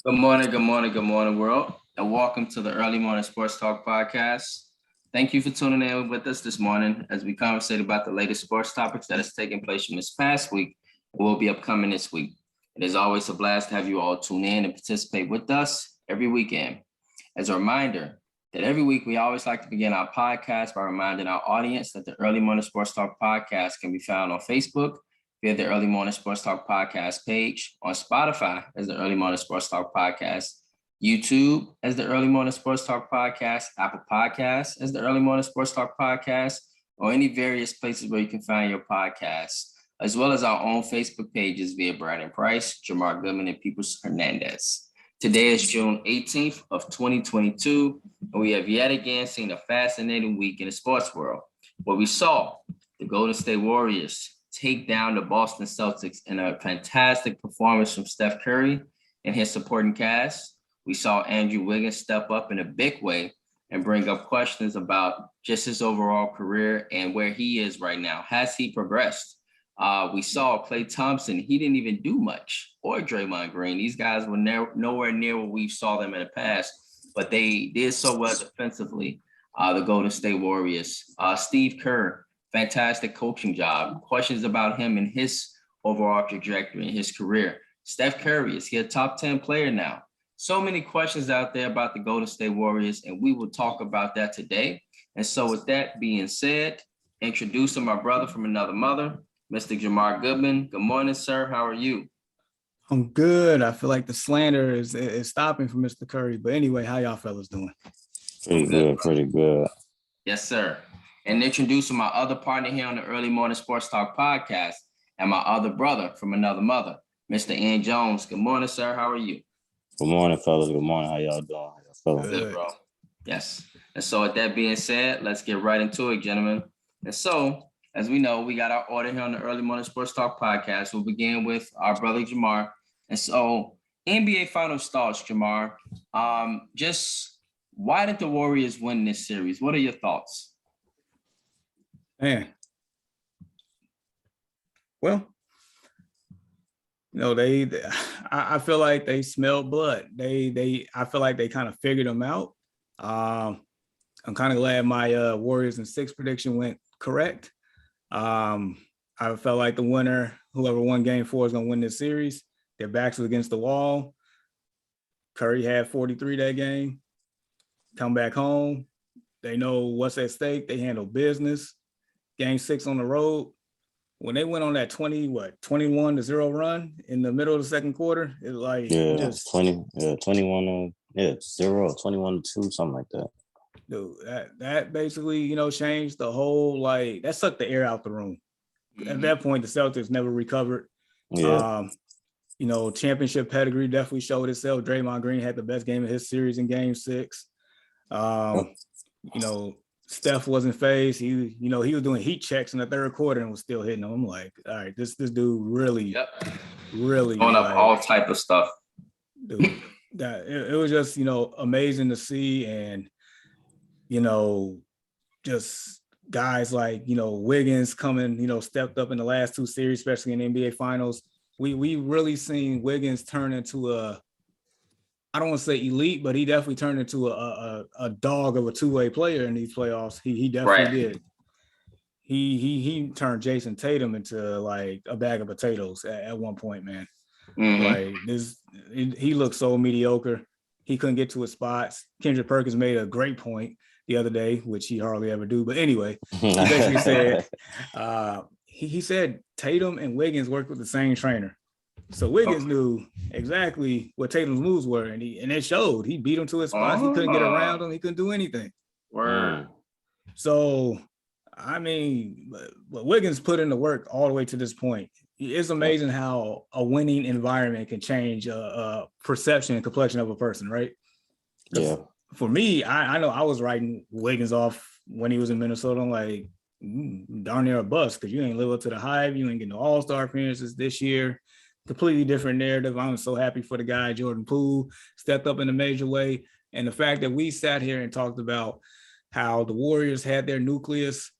Good morning, world, and welcome to the Early Morning Sports Talk podcast. Thank you for tuning in with us this morning as we conversate about the latest sports topics that has taken place from this past week and will be upcoming this week. It is always a blast to have you all tune in and participate with us every weekend. As a reminder that every week we always like to begin our podcast by reminding our audience that the Early Morning Sports Talk podcast can be found on Facebook via the Early Morning Sports Talk podcast page, on Spotify as the Early Morning Sports Talk podcast, YouTube as the Early Morning Sports Talk podcast, Apple Podcasts as the Early Morning Sports Talk podcast, or any various places where you can find your podcasts, as well as our own Facebook pages via Brandon Price, Jamar Goodman, and Peoples Hernandez. Today is June 18th of 2022, and we have yet again seen a fascinating week in the sports world, where we saw the Golden State Warriors take down the Boston Celtics in a fantastic performance from Steph Curry and his supporting cast. We saw Andrew Wiggins step up in a big way and bring up questions about just his overall career and where he is right now. Has he progressed? We saw Klay Thompson. He didn't even do much, or Draymond Green. These guys were nowhere near where we saw them in the past, but they did so well defensively, the Golden State Warriors. Steve Kerr, fantastic coaching job. Questions about him and his overall trajectory in his career. Steph Curry, is he a top 10 player now? So many questions out there about the Golden State Warriors, and we will talk about that today. And so with that being said, introducing my brother from another mother, Mr. Jamar Goodman. Good morning, sir. How are you? I'm good. I feel like the slander is stopping for Mr. Curry. But anyway, how y'all fellas doing? Pretty good. Yes, sir. And introducing my other partner here on the Early Morning Sports Talk podcast and my other brother from another mother, Mr. Ian Jones. Good morning, sir. How are you? Good morning, fellas. Good morning. How y'all doing? How y'all feeling? Good, bro. Yes. And so with that being said, let's get right into it, gentlemen. And so, as we know, we got our order here on the Early Morning Sports Talk podcast. We'll begin with our brother, Jamar. And so, NBA Finals thoughts, Jamar. Just why did the Warriors win this series? What are your thoughts? Man. Well, I feel like they smelled blood. I feel like they kind of figured them out. I'm kind of glad my Warriors in 6 prediction went correct. I felt like the winner, whoever won game 4, is going to win this series. Their backs was against the wall. Curry had 43 that game. Come back home. They know what's at stake. They handle business. Game 6 on the road. When they went on that 21-0 run in the middle of the second quarter, it was like 21 0, 21-2, something like that. Dude, that basically, changed the whole, that sucked the air out the room. Mm-hmm. At that point, the Celtics never recovered. Yeah. Championship pedigree definitely showed itself. Draymond Green had the best game of his series in game 6. Steph wasn't phased. He was doing heat checks in the third quarter and was still hitting them. I'm like, all right, this dude really on up all type of stuff. Dude, that it was just amazing to see, and just guys like Wiggins coming, stepped up in the last 2 series, especially in the NBA Finals. We really seen Wiggins turn into I don't want to say elite, but he definitely turned into a dog of a two-way player in these playoffs. He definitely did. He turned Jason Tatum into like a bag of potatoes at one point, man. Mm-hmm. He looked so mediocre. He couldn't get to his spots. Kendrick Perkins made a great point the other day, which he hardly ever do. But anyway, he basically said he said Tatum and Wiggins worked with the same trainer. So Wiggins knew exactly what Tatum's moves were, and it showed. He beat him to his spots. He couldn't get around him. He couldn't do anything. Word. So, I mean, but Wiggins put in the work all the way to this point. It's amazing how a winning environment can change a perception and complexion of a person, right? Yeah. For me, I know I was writing Wiggins off when he was in Minnesota. I'm like, darn near a bust because you ain't live up to the hype. You ain't getting no all-star appearances this year. Completely different narrative. I'm so happy for the guy, Jordan Poole, stepped up in a major way. And the fact that we sat here and talked about how the Warriors had their nucleus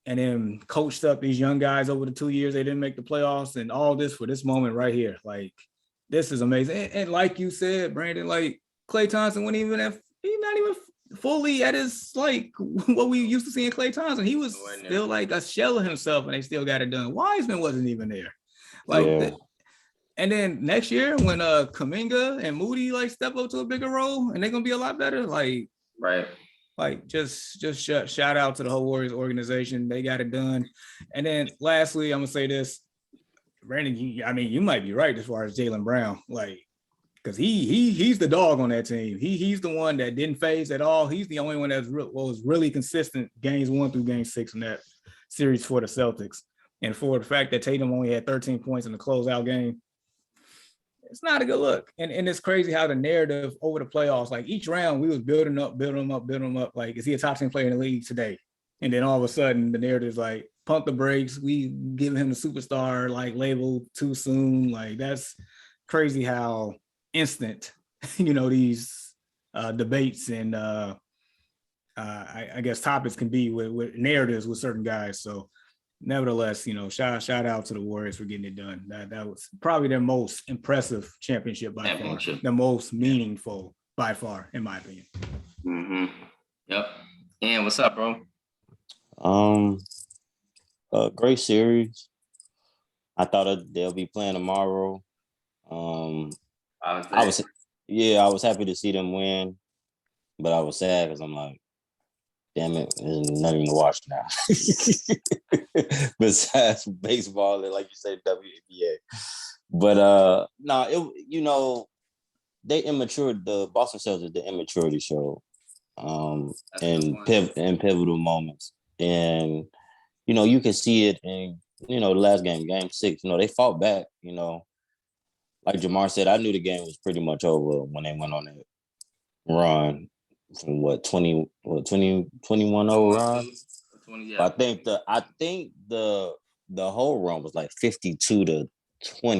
and then coached up these young guys over the 2 years they didn't make the playoffs, and all this for this moment right here. Like, this is amazing. And like you said, Brandon, like Klay Thompson wasn't even he's not even fully at his like what we used to see in Klay Thompson. He was still like a shell of himself, and they still got it done. Wiseman wasn't even there. Like, and then next year when Kuminga and Moody like step up to a bigger role, and they're gonna be a lot better. Like, right. Like just shout out to the whole Warriors organization. They got it done. And then lastly, I'm gonna say this, Brandon. You might be right as far as Jaylen Brown, like, because he's the dog on that team. He's the one that didn't phase at all. He's the only one that was really consistent games 1 through game 6 in that series for the Celtics. And for the fact that Tatum only had 13 points in the closeout game, it's not a good look. And it's crazy how the narrative over the playoffs, like each round we was building him up. Like, is he a top 10 player in the league today? And then all of a sudden the narrative is like, pump the brakes. We give him the superstar like label too soon. Like, that's crazy how instant, these debates and I guess topics can be with narratives with certain guys. So nevertheless, shout out to the Warriors for getting it done. That was probably their most impressive championship by far, the most meaningful by far, in my opinion. Mm-hmm. Yep. And what's up, bro? Great series. I thought they'll be playing tomorrow. I was happy to see them win, but I was sad because I'm like, damn it, there's nothing to watch now. Besides baseball and, like you said, WNBA. But they immatured. The Boston Celtics, the immaturity show, in pivotal moments, and you can see it in the last game 6. They fought back. Like Jamar said, I knew the game was pretty much over when they went on that run from 21-0 run. 20, yeah. I think the whole run was like 52-20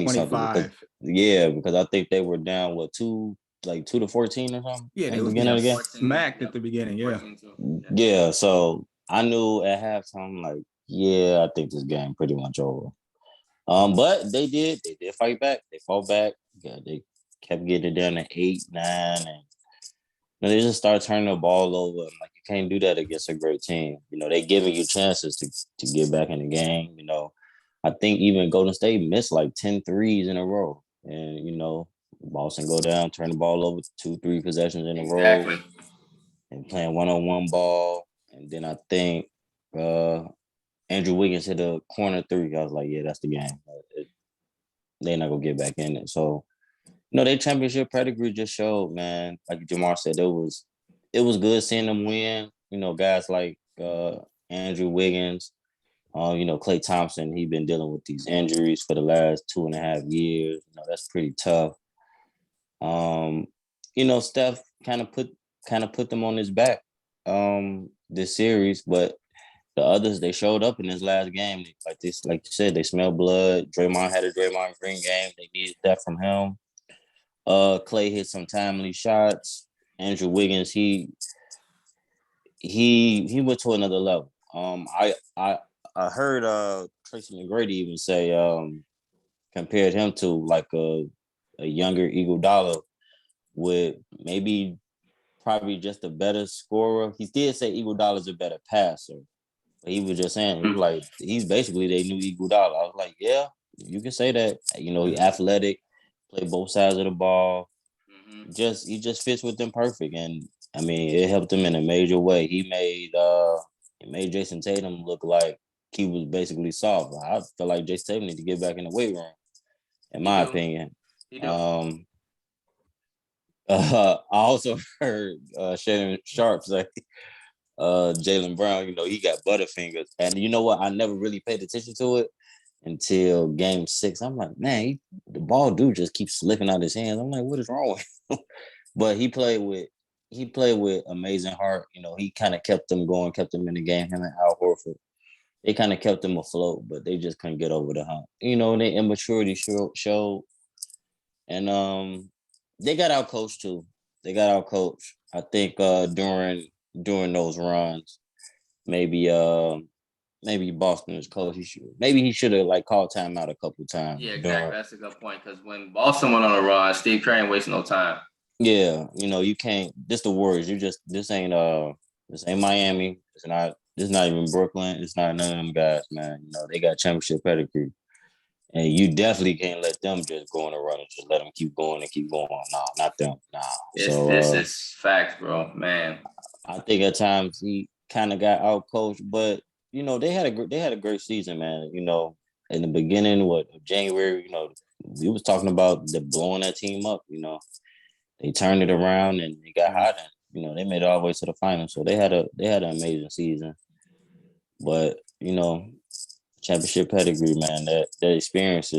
something. Because I think they were down 2 to 14 or something. Yeah, they were smacked at the beginning. Yeah. Yeah. So I knew at halftime, like, I think this game pretty much over. But they did fight back. They fought back. Yeah, they kept getting it down to 8, 9, and they just start turning the ball over. Like, you can't do that against a great team. They giving you chances to get back in the game. I think even Golden State missed like 10 threes in a row. And, Boston go down, turn the ball over 2-3 possessions in a row. And playing one-on-one ball. And then I think Andrew Wiggins hit a corner 3. I was like, yeah, that's the game. They're not going to get back in it. So, their championship pedigree just showed, man. Like Jamar said, it was good seeing them win. Guys like Andrew Wiggins, Klay Thompson. He's been dealing with these injuries for the last 2.5 years. That's pretty tough. Steph kind of put them on his back this series, but the others, they showed up in this last game. Like you said, they smelled blood. Draymond had a Draymond Green game. They needed that from him. Klay hit some timely shots. Andrew Wiggins, he went to another level. I heard Tracy McGrady even say compared him to like a younger Iguodala with probably just a better scorer. He did say Iguodala's a better passer. But he was just saying, he's basically they new Iguodala. I was like, yeah, you can say that. He athletic, play both sides of the ball. Mm-hmm. He just fits with them perfect. And I mean, it helped him in a major way. He made Jason Tatum look like he was basically soft. I feel like Jason Tatum need to get back in the weight room, in my opinion. I also heard Shannon Sharp say Jaylen Brown, he got butterfingers. And you know what? I never really paid attention to it until game 6. I'm like, man, the ball dude just keeps slipping out his hands. I'm like, what is wrong with him? But he played with amazing heart. He kind of kept them going, kept them in the game, him and Al Horford. They kind of kept them afloat, but they just couldn't get over the hump. And their immaturity showed. And they got out coached too. They got out coached. I think during those runs, maybe maybe Boston is close. He should have like called timeout a couple times. Yeah, exactly. That's a good point because when Boston went on a run, Steve Kerr ain't wasting no time. Yeah, you can't. This the Warriors. This ain't Miami. It's not even Brooklyn. It's not none of them guys, man. They got championship pedigree. And you definitely can't let them just go on a run and just let them keep going and keep going. No, not them. Nah. This is facts, bro. Man. I think at times he kind of got out coached, but they had a great season, man. In the beginning, of January, we was talking about the blowing that team up. They turned it around and they got hot, and they made it all the way to the finals. So they had an amazing season. But championship pedigree, man. That experience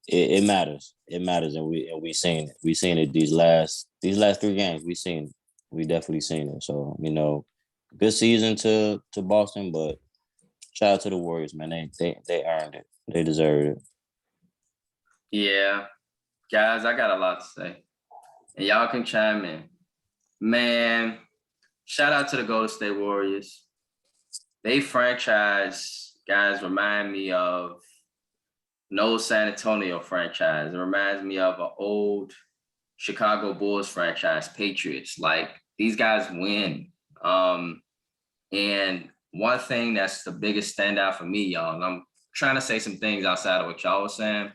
it matters. It matters, and we seen it. We seen it these last 3 games. We seen it. We definitely seen it. So good season to Boston, but shout out to the Warriors, man. They earned it. They deserved it. Yeah, guys, I got a lot to say, and y'all can chime in. Man, shout out to the Golden State Warriors. They franchise, guys, remind me of an old San Antonio franchise. It reminds me of an old Chicago Bulls franchise, Patriots. Like, these guys win. And one thing that's the biggest standout for me, y'all, and I'm trying to say some things outside of what y'all was saying,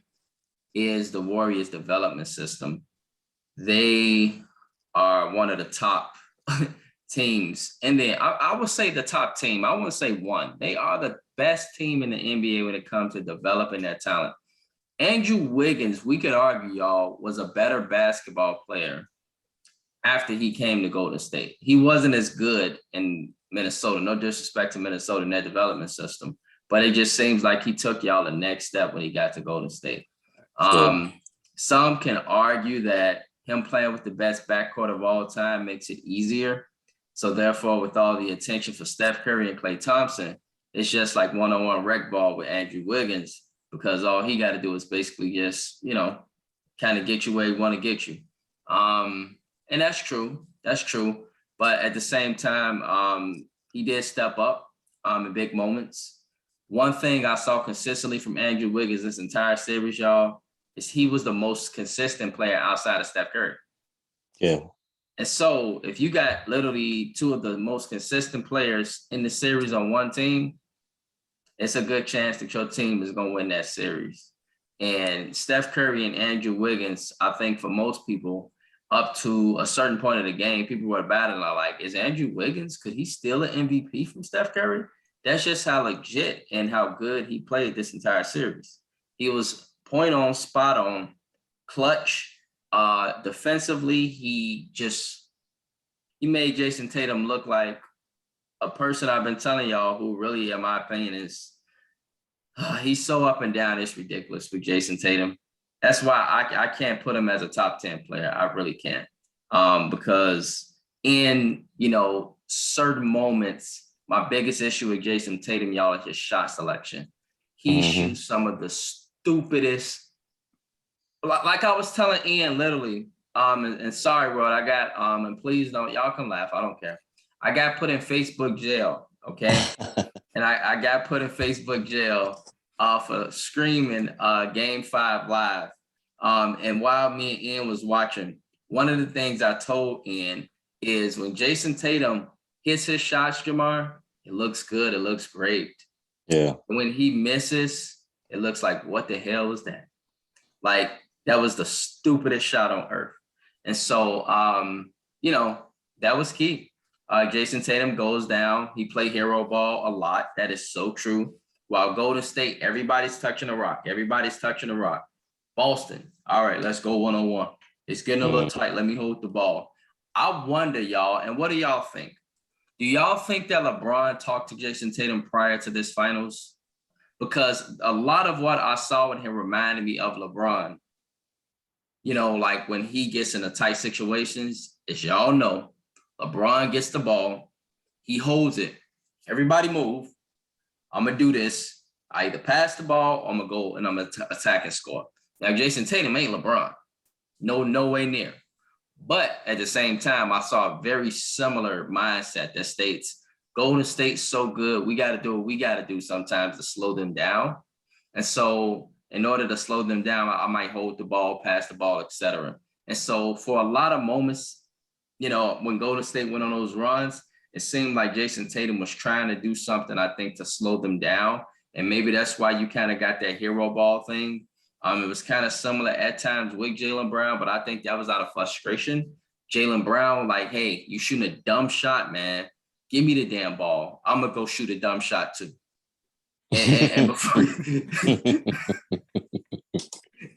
is the Warriors development system. They are one of the top teams. And then I would say the top team. I wouldn't say one. They are the best team in the NBA when it comes to developing that talent. Andrew Wiggins, we could argue, y'all, was a better basketball player after he came to Golden State. He wasn't as good in Minnesota. No disrespect to Minnesota in that development system, but it just seems like he took y'all the next step when he got to Golden State. Some can argue that him playing with the best backcourt of all time makes it easier. So therefore, with all the attention for Steph Curry and Klay Thompson, it's just like one-on-one rec ball with Andrew Wiggins, because all he got to do is basically just, kind of get you where he want to get you. And that's true. That's true. But at the same time, he did step up in big moments. One thing I saw consistently from Andrew Wiggins this entire series, y'all, is he was the most consistent player outside of Steph Curry. Yeah. And so if you got literally two of the most consistent players in the series on one team, it's a good chance that your team is going to win that series. And Steph Curry and Andrew Wiggins, I think for most people, up to a certain point of the game, people were battling like, is Andrew Wiggins, could he steal an MVP from Steph Curry? That's just how legit and how good he played this entire series. He was point on, spot on, clutch. Defensively, he made Jason Tatum look like a person I've been telling y'all who really, in my opinion, is he's so up and down. It's ridiculous with Jason Tatum. That's why I can't put him as a top 10 player. I really can't. Because in, certain moments, my biggest issue with Jason Tatum, y'all, is his shot selection. He shoots some of the stupidest, like I was telling Ian, literally, and sorry, Rod, I got, and please don't, y'all can laugh, I don't care. I got put in Facebook jail, okay? And I got put in Facebook jail for screaming Game 5 live. And while me and Ian was watching, one of the things I told Ian is when Jason Tatum hits his shots, Jamar, it looks good, it looks great. Yeah. When he misses, it looks like, what the hell was that? Like, that was the stupidest shot on earth. And so, that was key. Jason Tatum goes down. He played hero ball a lot. That is so true. While Golden State, everybody's touching the rock. Everybody's touching the rock. Boston, all right, let's go one-on-one. It's getting a little tight. Let me hold the ball. I wonder, y'all, and what do y'all think? Do y'all think that LeBron talked to Jason Tatum prior to this finals? Because a lot of what I saw in him reminded me of LeBron. Like when he gets in the tight situations, as y'all know, LeBron gets the ball, he holds it. Everybody move. I'm going to do this. I either pass the ball or I'm going to go and I'm going to attack and score. Now, Jason Tatum ain't LeBron. No way near. But at the same time, I saw a very similar mindset that states, Golden State's so good. We got to do what we got to do sometimes to slow them down. And so in order to slow them down, I might hold the ball, pass the ball, etc. And so for a lot of moments, you know, when Golden State went on those runs, it seemed like Jason Tatum was trying to do something, I think, to slow them down. And maybe that's why you kind of got that hero ball thing. It was kind of similar at times with Jaylen Brown, but I think that was out of frustration. Jaylen Brown, like, hey, you shooting a dumb shot, man. Give me the damn ball. I'm going to go shoot a dumb shot too. And before,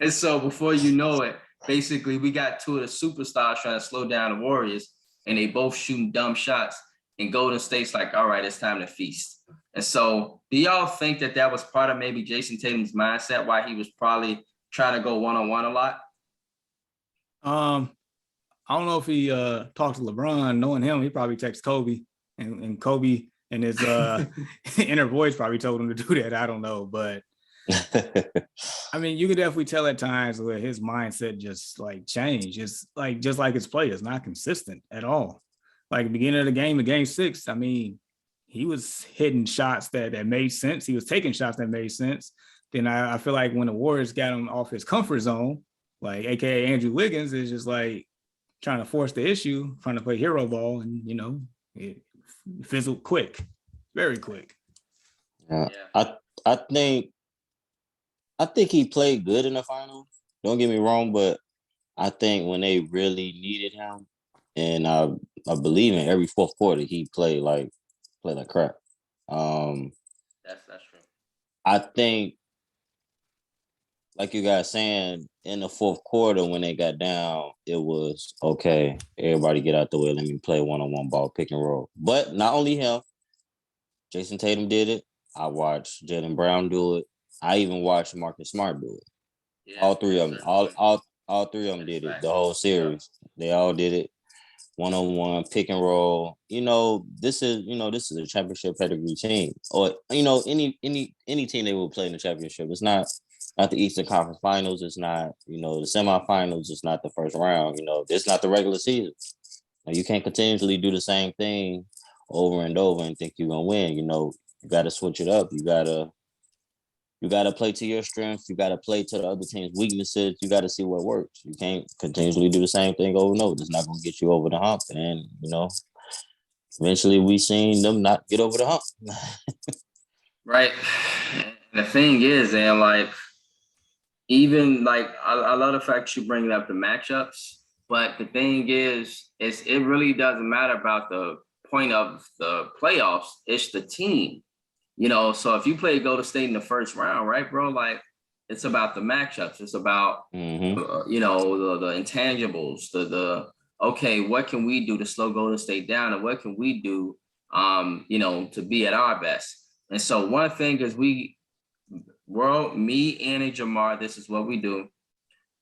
and so before you know it, basically we got two of the superstars trying to slow down the Warriors, and they both shooting dumb shots. And Golden State's like, all right, it's time to feast. And so do y'all think that that was part of maybe Jason Tatum's mindset, why he was probably trying to go one-on-one a lot? I don't know if he talked to LeBron. Knowing him, he probably texted Kobe, and Kobe and his inner voice probably told him to do that. I don't know, but I mean, you could definitely tell at times where his mindset just like changed. It's like just like his play is not consistent at all. Like the beginning of the game, in Game 6, I mean, he was hitting shots that made sense. He was taking shots that made sense. Then I feel like when the Warriors got him off his comfort zone, like AKA Andrew Wiggins is just like trying to force the issue, trying to play hero ball, and you know, it fizzled quick, very quick. Yeah. I think he played good in the finals. Don't get me wrong, but I think when they really needed him, and I believe in every fourth quarter he played like crap. That's true. I think, like you guys saying, in the fourth quarter when they got down, it was okay. Everybody get out the way. Let me play one-on-one ball, pick and roll. But not only him, Jason Tatum did it. I watched Jaylen Brown do it. I even watched Marcus Smart do it. Yeah, all three of them, all three of them did it. The whole series, they all did it. One-on-one, pick and roll. This is a championship pedigree team, or any team they will play in the championship. It's not the Eastern Conference Finals. It's not the semifinals. It's not the first round. It's not the regular season. You can't continuously do the same thing over and over and think you're gonna win. You got to switch it up. You gotta play to your strengths. You gotta play to the other team's weaknesses. You gotta see what works. You can't continuously do the same thing over and over. It's not gonna get you over the hump. And eventually we seen them not get over the hump. Right. And the thing is, and like, even like I love the fact you bring up the matchups, but the thing is it really doesn't matter about the point of the playoffs. It's the team. So if you play Golden State in the first round, right, bro, like it's about the matchups. It's about, the intangibles, okay, what can we do to slow Golden State down, and what can we do, to be at our best? And so one thing is me and Jamar, this is what we do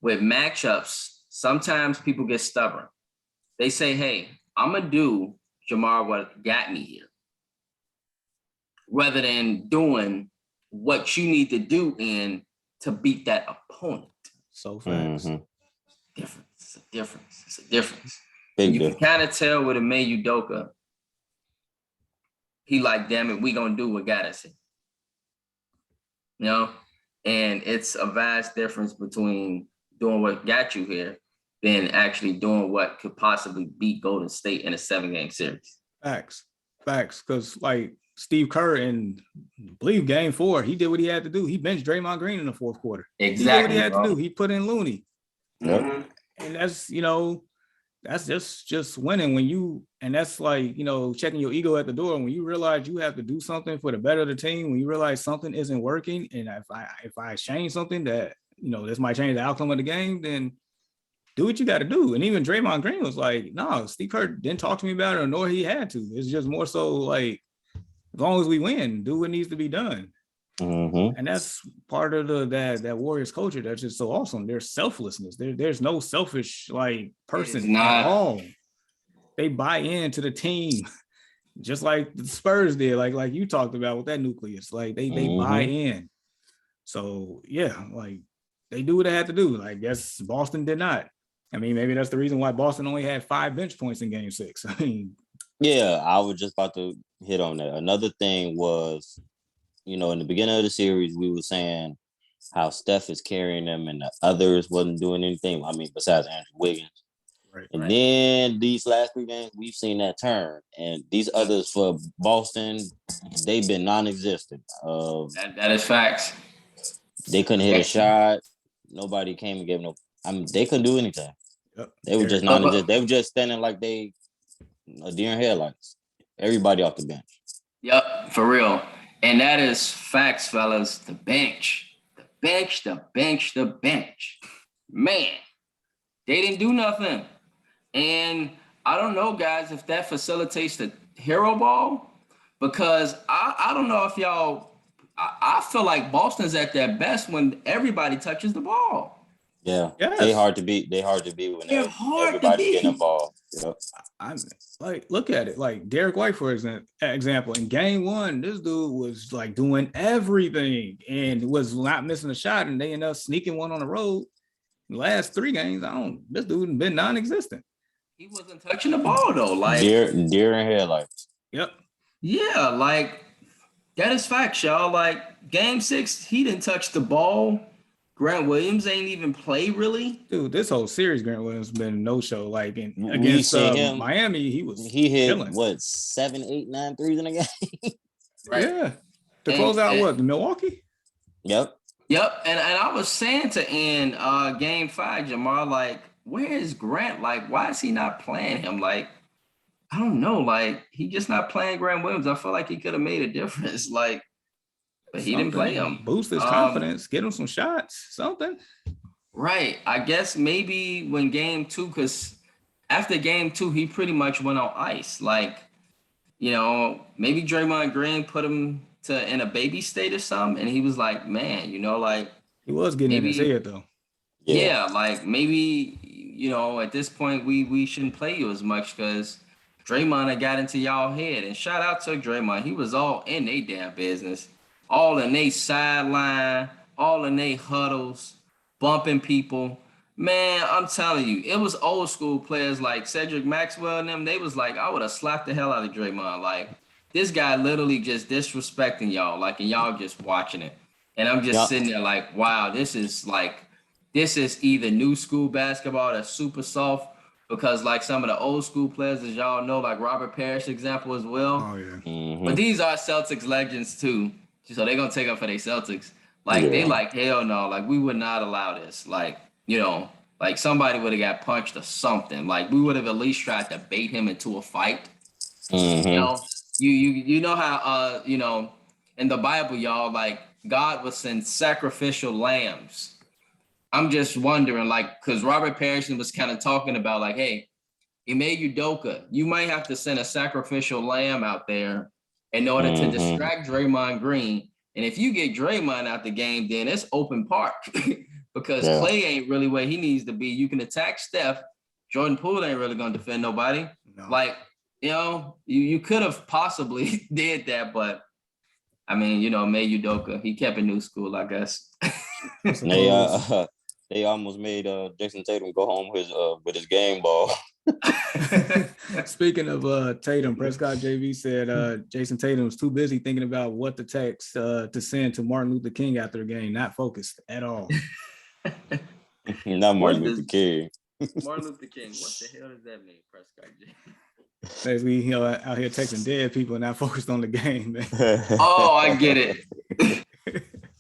with matchups. Sometimes people get stubborn. They say, hey, I'm going to do, Jamar, what got me here, rather than doing what you need to do to beat that opponent. So fast. Mm-hmm. It's a difference. You can kind of tell with Ime Udoka, he like, damn it, we gonna do what got us here. And it's a vast difference between doing what got you here than actually doing what could possibly beat Golden State in a 7-game series. Facts. Because like Steve Kerr in, I believe, Game 4, he did what he had to do. He benched Draymond Green in the fourth quarter. Exactly. He did what he had to do. He put in Looney. Yep. And that's just winning when you, and that's like, checking your ego at the door. When you realize you have to do something for the better of the team, when you realize something isn't working, and if I change something that, this might change the outcome of the game, then do what you got to do. And even Draymond Green was like, no, Steve Kerr didn't talk to me about it, nor he had to. It's just more so like, as long as we win, do what needs to be done. Mm-hmm. And that's part of that Warriors culture that's just so awesome. There's selflessness. There's no selfish like person at all. They buy into the team, just like the Spurs did, like you talked about with that nucleus. Like they buy in. So yeah, like they do what they had to do. I guess Boston did not. I mean, maybe that's the reason why Boston only had 5 bench points in Game 6. I mean, Yeah, I was just about to hit on that. Another thing was, in the beginning of the series, we were saying how Steph is carrying them and the others wasn't doing anything. I mean, besides Andrew Wiggins. And Right. then these last 3 games, we've seen that turn. And these others for Boston, they've been non-existent. That is facts. They couldn't hit a shot. Nobody came and gave no. I mean, they couldn't do anything. Yep. They were just non-existent. They were just standing like they a deer in headlights. Everybody off the bench. Yep, for real. And that is facts, fellas. The bench. The bench, the bench, the bench. Man, they didn't do nothing. And I don't know, guys, if that facilitates the hero ball, because I don't know if y'all, I feel like Boston's at their best when everybody touches the ball. Yeah, Yes. they hard to beat. They hard to beat when They're hard to everybody's beat. getting involved. Yep. I'm like, look at it. Like Derek White, for example, in game one, this dude was like doing everything and was not missing a shot, and they ended up sneaking one on the road. The last 3 games, this dude been non-existent. He wasn't touching the ball though. Like Deer in headlights. Yep. yeah, like that is facts, y'all. Like game 6, he didn't touch the ball. Grant Williams ain't even play really. Dude, this whole series, Grant Williams been no show. Like We against seen him. Miami, He hit killing. what 7, 8, 9 threes in a game. Right. Yeah. To close out what, the Milwaukee? Yep. Yep. And I was saying to end game 5, Jamar, like, where is Grant? Like, why is he not playing him? Like, I don't know. Like, he just not playing Grant Williams. I feel like he could have made a difference. Like, but he didn't play him. Boost his confidence, get him some shots, something. Right. I guess maybe when game 2, because after game 2, he pretty much went on ice. Like, maybe Draymond Green put him in a baby state or something. And he was like, man, like. He was getting in his head, though. Yeah, like maybe, at this point, we shouldn't play you as much because Draymond had got into y'all head. And shout out to Draymond. He was all in their damn business. All in they sideline, all in they huddles, bumping people. Man, I'm telling you, it was old school players like Cedric Maxwell and them. They was like, I would have slapped the hell out of Draymond. Like, this guy literally just disrespecting y'all, like, and y'all just watching it. And I'm just sitting there like, wow, this is either new school basketball that's super soft, because like some of the old school players, as y'all know, like Robert Parrish example as well. Oh, yeah. Mm-hmm. But these are Celtics legends too. So they're going to take up for their Celtics. Like, they like, hell no. Like, we would not allow this. Like, like somebody would have got punched or something. Like, we would have at least tried to bait him into a fight. Mm-hmm. You know how, in the Bible, y'all, like, God would send sacrificial lambs. I'm just wondering, like, because Robert Parrish was kind of talking about, like, hey, Ime Udoka, you might have to send a sacrificial lamb out there in order to distract Draymond Green. And if you get Draymond out the game, then it's open park because Clay ain't really where he needs to be. You can attack Steph. Jordan Poole ain't really going to defend nobody. No. Like, you could have possibly did that, but I mean, Ime Udoka, he kept it new school, I guess. They almost made Jason Tatum go home with his game ball. Speaking of Tatum, Prescott JV said Jason Tatum was too busy thinking about what to text to send to Martin Luther King after the game, not focused at all. Not Martin Luther King. Martin Luther King. What the hell does that mean, Prescott JV? Basically, out here texting dead people and not focused on the game, man. Oh, I get it.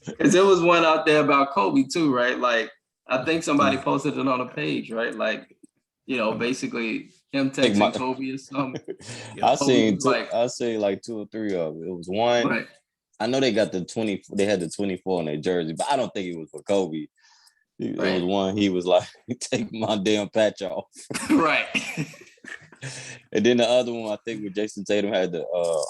Because there was one out there about Kobe too, right? Like, I think somebody posted it on a page, right? Like, basically him texting Kobe or something. I seen like 2 or 3 of them. It was one. Right. I know they got the 20. They had the 24 on their jersey, but I don't think it was for Kobe. It was one. He was like, "Take my damn patch off." Right. And then the other one, I think, with Jason Tatum had the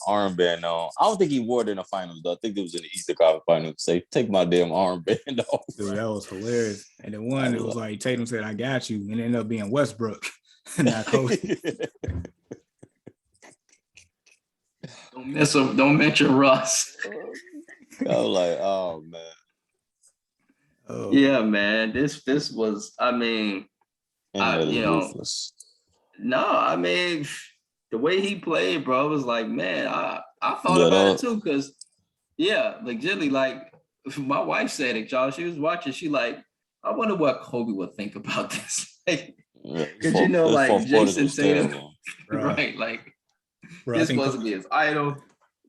armband on. I don't think he wore it in the finals, though. I think it was in the Eastern Conference Finals. Say, take my damn armband off. Dude, that was hilarious. And then one, it was like Tatum said, "I got you," and it ended up being Westbrook, not Kobe. Don't mention Russ. I was like, oh man. Oh. Yeah, man. This was, I mean, ruthless. No, I mean, the way he played, bro, was like, man, I thought Yeah, about it too, because yeah, legitimately, like my wife said it, y'all. She was watching. She like, I wonder what Kobe would think about this. Because those like fourth quarters Jason was Tatum, terrible. Bro, right? Like bro, I this think supposed to be his idol.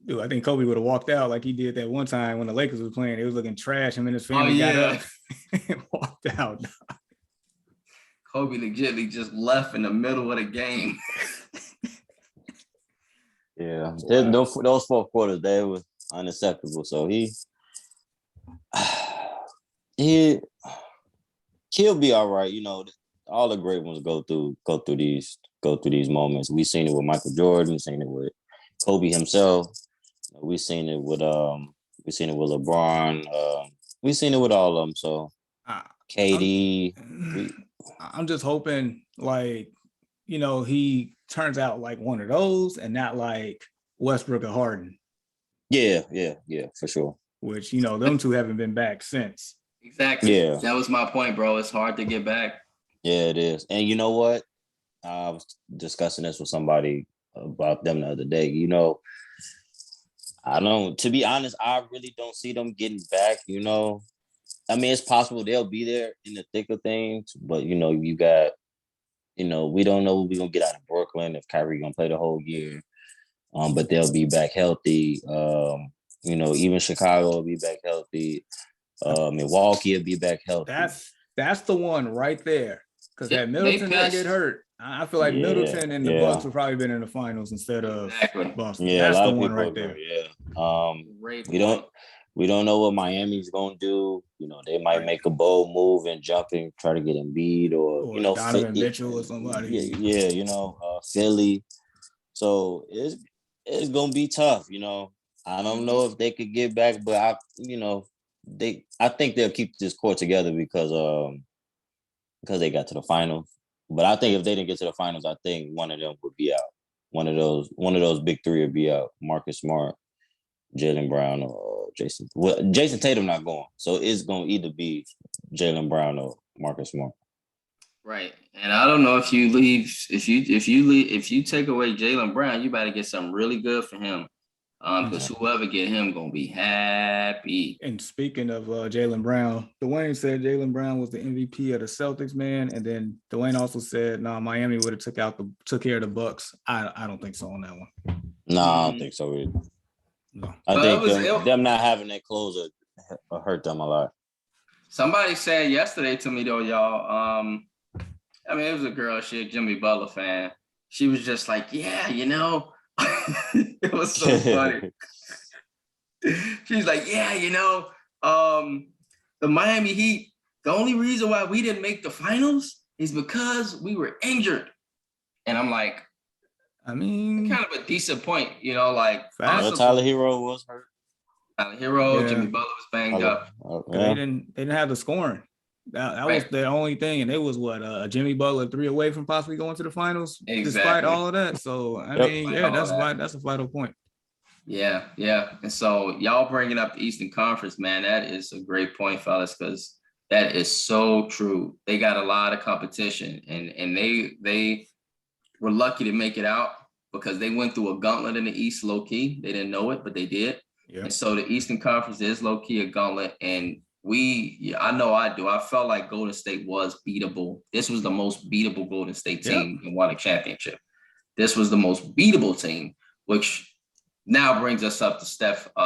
dude, I think Kobe would have walked out like he did that one time when the Lakers was playing. It was looking trash. Him and his Oh family got yeah, up and walked out. Kobe legitimately just left in the middle of the game. Yeah, Wow. those fourth quarters, they were unacceptable. So he he'll be all right. You know, all the great ones go through these moments. We seen it with Michael Jordan. We seen it with Kobe himself. We seen it with LeBron. We seen it with all of them. So I, KD, I'm, we I'm just hoping like, he turns out like one of those and not like Westbrook or Harden, yeah, for sure. which, them two haven't been back since. Exactly. Yeah, That was my point, bro. It's hard to get back. yeah, it is. And you know what? I was discussing this with somebody about them the other day. You know, to be honest, I really don't see them getting back. You know, I mean, it's possible they'll be there in the thick of things, but you got, we don't know what we're gonna get out of Brooklyn if Kyrie gonna play the whole year. But they'll be back healthy. Even Chicago will be back healthy. Milwaukee will be back healthy. That's the one right there. Because Yeah, had they Middleton not get pissed. hurt, I feel like Yeah, Middleton and the Bucks yeah, would probably been in the finals instead of Exactly. Boston. yeah. A That's lot the of one people right agree. there. Yeah. Great We point. don't know what Miami's gonna do. They might Right. make a bold move and jump and try to get Embiid or Or Donovan Mitchell or somebody. Yeah, Philly. So it's gonna be tough. I don't know if they could get back, but I think they'll keep this core together because they got to the finals. But I think if they didn't get to the finals, I think one of them would be out. One of those big three would be out. Marcus Smart, Jaylen Brown, or Jason. Well, Jason Tatum not going, so it's gonna either be Jaylen Brown or Marcus Smart. Right. And I don't know if you take away Jaylen Brown, you better get something really good for him. Because whoever get him gonna be happy. And speaking of Jaylen Brown, Dwayne said Jaylen Brown was the MVP of the Celtics, man. And then Dwayne also said, "No, Miami would have took care of the Bucks." I don't think so on that one. No, I don't think so either. No. I think them not having that closer hurt them a lot. Somebody said yesterday to me though, y'all. I mean, it was a girl, she a Jimmy Butler fan. She was just like, yeah, it was so funny. She's like, yeah, the Miami Heat, the only reason why we didn't make the finals is because we were injured. And I'm like, I mean, kind of a decent point, like Tyler Hero was hurt. Tyler Hero, Yeah. Jimmy Butler was banged up. They didn't have the scoring. That was the only thing, and it was Jimmy Butler 3 away from possibly going to the finals, despite all of that. So I mean, that's a vital point. Yeah. And so y'all bringing up the Eastern Conference, man, that is a great point, fellas, because that is so true. They got a lot of competition, and they were lucky to make it out because they went through a gauntlet in the East low key. They didn't know it, but they did. Yeah. And so the Eastern Conference is low key a gauntlet, and I know I do. I felt like Golden State was beatable. This was the most beatable Golden State team and won a championship. This was the most beatable team, which now brings us up to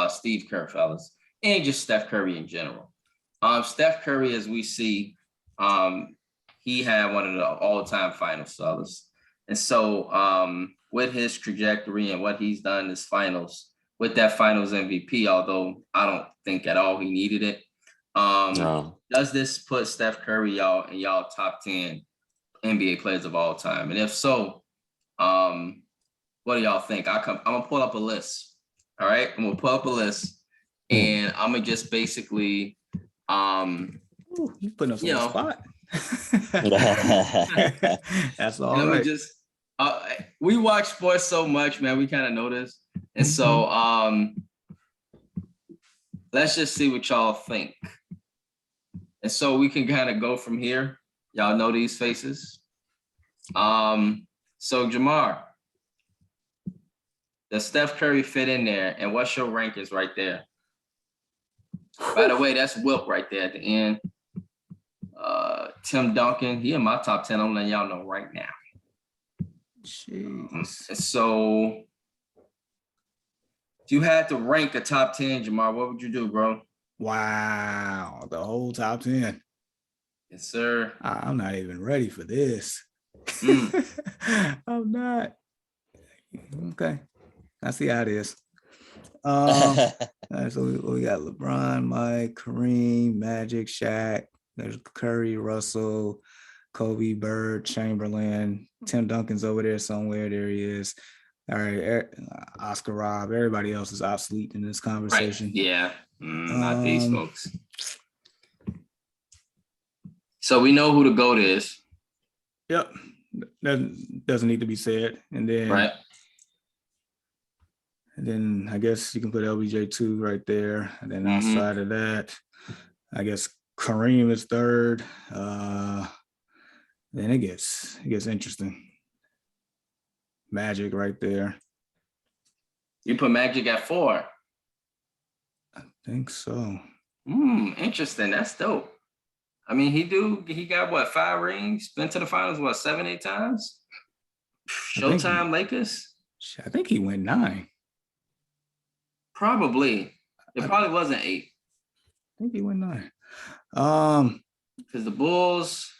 Steve Kerr, fellas, and just Steph Curry in general. Steph Curry, as we see, he had one of the all-time finals, fellas. And so with his trajectory and what he's done in his finals, with that finals MVP, although I don't think at all he needed it, does this put Steph Curry in y'all top 10 NBA players of all time? And if so, what do y'all think? I'm gonna pull up a list. All right, I'm gonna pull up a list, and I'm gonna just basically, you putting us on the spot. That's all right. Let me just, we watch sports so much, man. We kind of know this, and so let's just see what y'all think. And so we can kind of go from here. Y'all know these faces. So Jamar, Does Steph Curry fit in there? And what's your rankings right there? By the way, that's Wilt right there at the end. Tim Duncan, he in my top 10. I'm letting y'all know right now. Jeez. So if you had to rank a top 10, Jamar, what would you do, bro? Wow, the whole top 10. Yes, sir. I'm not even ready for this. I'm not. Okay. I see how it is. All right, so we got LeBron, Mike, Kareem, Magic, Shaq. There's Curry, Russell, Kobe, Bird, Chamberlain. Tim Duncan's over there somewhere. There he is. All right, Oscar Rob. Everybody else is obsolete in this conversation. Right. Yeah, not these folks. So we know who the GOAT is. Yep, that doesn't need to be said. And then, right. And then I guess you can put LBJ 2 right there. And then outside of that, I guess Kareem is third. Then it gets interesting. Magic right there. You put Magic at 4. I think so. Interesting. That's dope. I mean, he got what, 5 rings? Been to the finals, what, 7, 8 times? Showtime Lakers? I think he went 9. Probably. It probably wasn't 8. I think he went 9. Because the Bulls,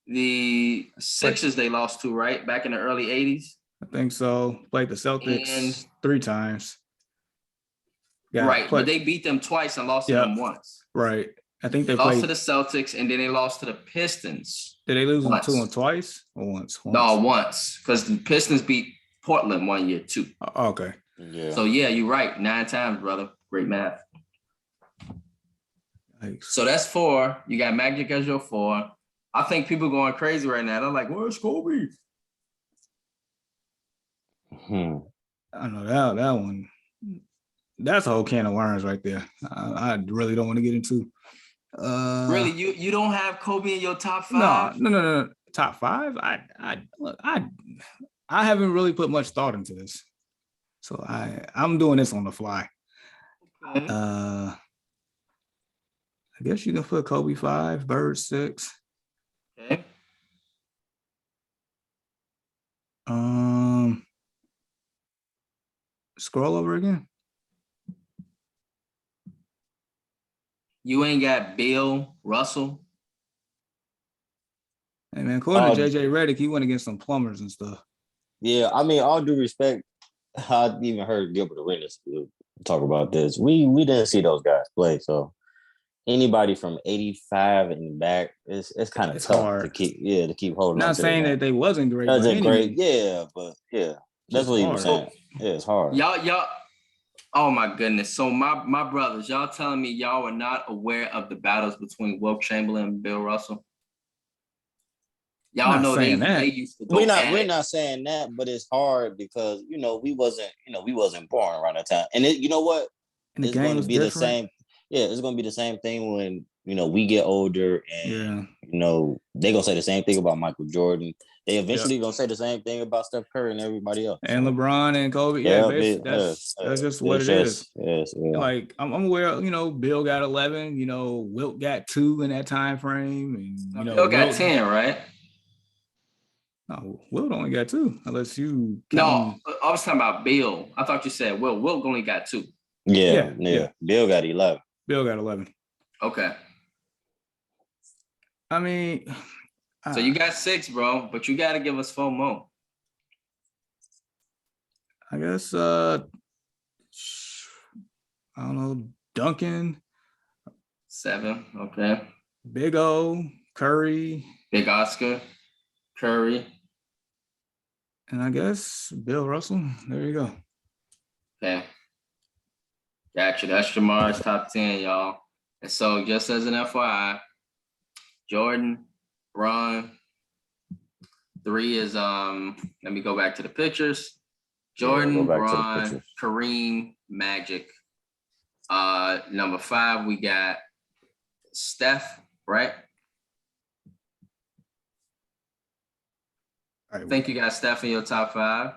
the Sixers, they lost to, right? Back in the early 80s. I think so. Played the Celtics 3 times. But they beat them twice and lost to them once. Right. I think they lost to the Celtics and then they lost to the Pistons. Did they lose to them twice or once? No, once. Because the Pistons beat Portland one year too. Okay. Yeah. So yeah, you're right. 9 times, brother. Great math. Thanks. So that's 4. You got Magic as your 4. I think people going crazy right now. They're like, where's Kobe? I know that one. That's a whole can of worms right there. I really don't want to get into. Really, you don't have Kobe in your top 5? No. Top 5? I haven't really put much thought into this, so I'm doing this on the fly. Okay. I guess you can put Kobe 5, Bird 6. Okay. Scroll over again. You ain't got Bill Russell. Hey man, according to JJ Redick, he went against some plumbers and stuff. Yeah, I mean, all due respect, I even heard Gilbert Arenas talk about this. We didn't see those guys play, so anybody from 85 and back, it's kind of tough hard to keep holding. Not saying that they wasn't great. Wasn't great, but that's what he was saying. Yeah, it's hard. Y'all. Oh my goodness. So my brothers, y'all telling me y'all are not aware of the battles between Wilt Chamberlain and Bill Russell? Y'all know they used to go we're not saying that, but it's hard because we wasn't born around that time. And you know what? It's going to be the same. Yeah, it's going to be the same thing when we get older and they're gonna say the same thing about Michael Jordan. They eventually gonna say the same thing about Steph Curry and everybody else. And LeBron and Kobe. That's just what it is. Yes. Like I'm aware, Bill got 11, Wilt got 2 in that time frame. And Bill got 10, right? No, Wilt only got 2, unless you No, I was talking about Bill. I thought you said Wilt only got 2. Yeah. Bill got 11. Bill got 11. Okay. I mean, so you got 6, bro, but you got to give us 4 more. I guess, I don't know, Duncan. 7, okay. Big O, Curry. Big Oscar, Curry. And I guess Bill Russell. There you go. Okay. Gotcha. That's Jamar's top 10, y'all. And so just as an FYI, Jordan, Ron. 3 is let me go back to the pictures. Jordan, Ron, Kareem, Magic. Number 5, we got Steph, right? I think you got Steph in your top 5.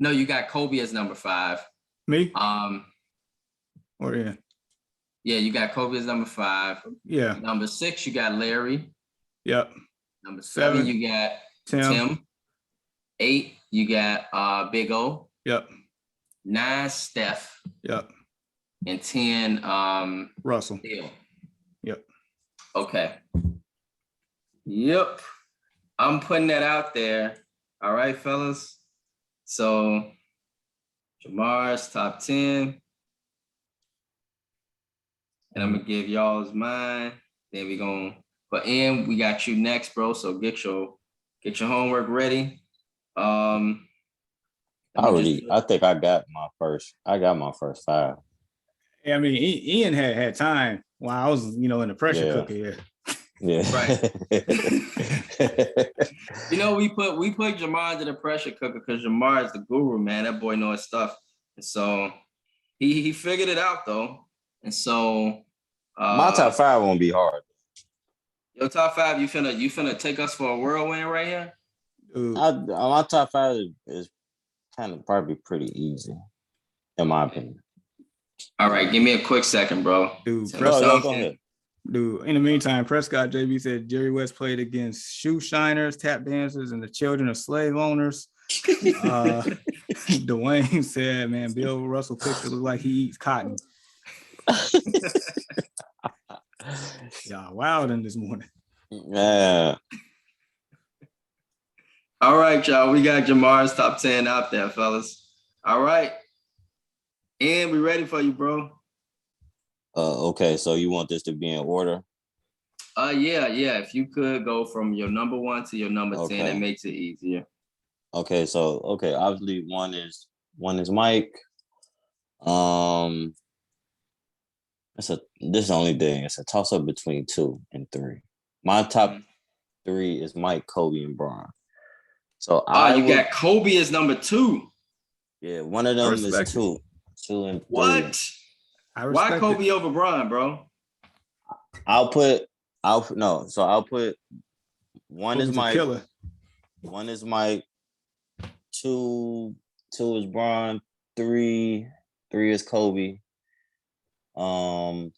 No, you got Kobe as number 5. Me? Yeah, you got Kobe as number 5. Yeah. Number 6, you got Larry. Yep. Number 7, 7, you got Tim. Tim. 8, you got Big O. Yep. 9, Steph. Yep. And 10, Russell. Bill. Yep. Okay. Yep. I'm putting that out there. All right, fellas. So Jamar's top 10. And I'm gonna give y'all's mine. Then we gonna but Ian, we got you next, bro. So get your homework ready. I think I got my first 5. I mean, Ian had time while I was, in the pressure cooker here. Yeah. Right. we put Jamar into the pressure cooker because Jamar is the guru, man. That boy knows stuff. And so he figured it out though. And so my top 5 won't be hard. Your top 5, you finna take us for a whirlwind right here? My top 5 is kind of probably pretty easy, in my opinion. All right, give me a quick second, bro. Dude, go ahead. Dude, in the meantime, Prescott JB said Jerry West played against shoe shiners, tap dancers, and the children of slave owners. Dwayne said, man, Bill Russell picture look like he eats cotton. Y'all wilding this morning. Yeah. All right, y'all. We got Jamar's top 10 out there, fellas. All right. And we ready for you, bro. Okay, so you want this to be in order? Yeah. If you could go from your number 1 to your number 10, Okay. that makes it easier. Okay, so obviously one is Mike. This is the only thing. It's a toss up between 2 and 3. My top 3 is Mike, Kobe, and Bron. So got Kobe as number 2. Yeah, one of them is 2 and 3. What? Why Kobe over Bron, bro? I'll put one Kobe's is Mike. Killer. 1 is Mike. 2 is Bron. 3 is Kobe. 4,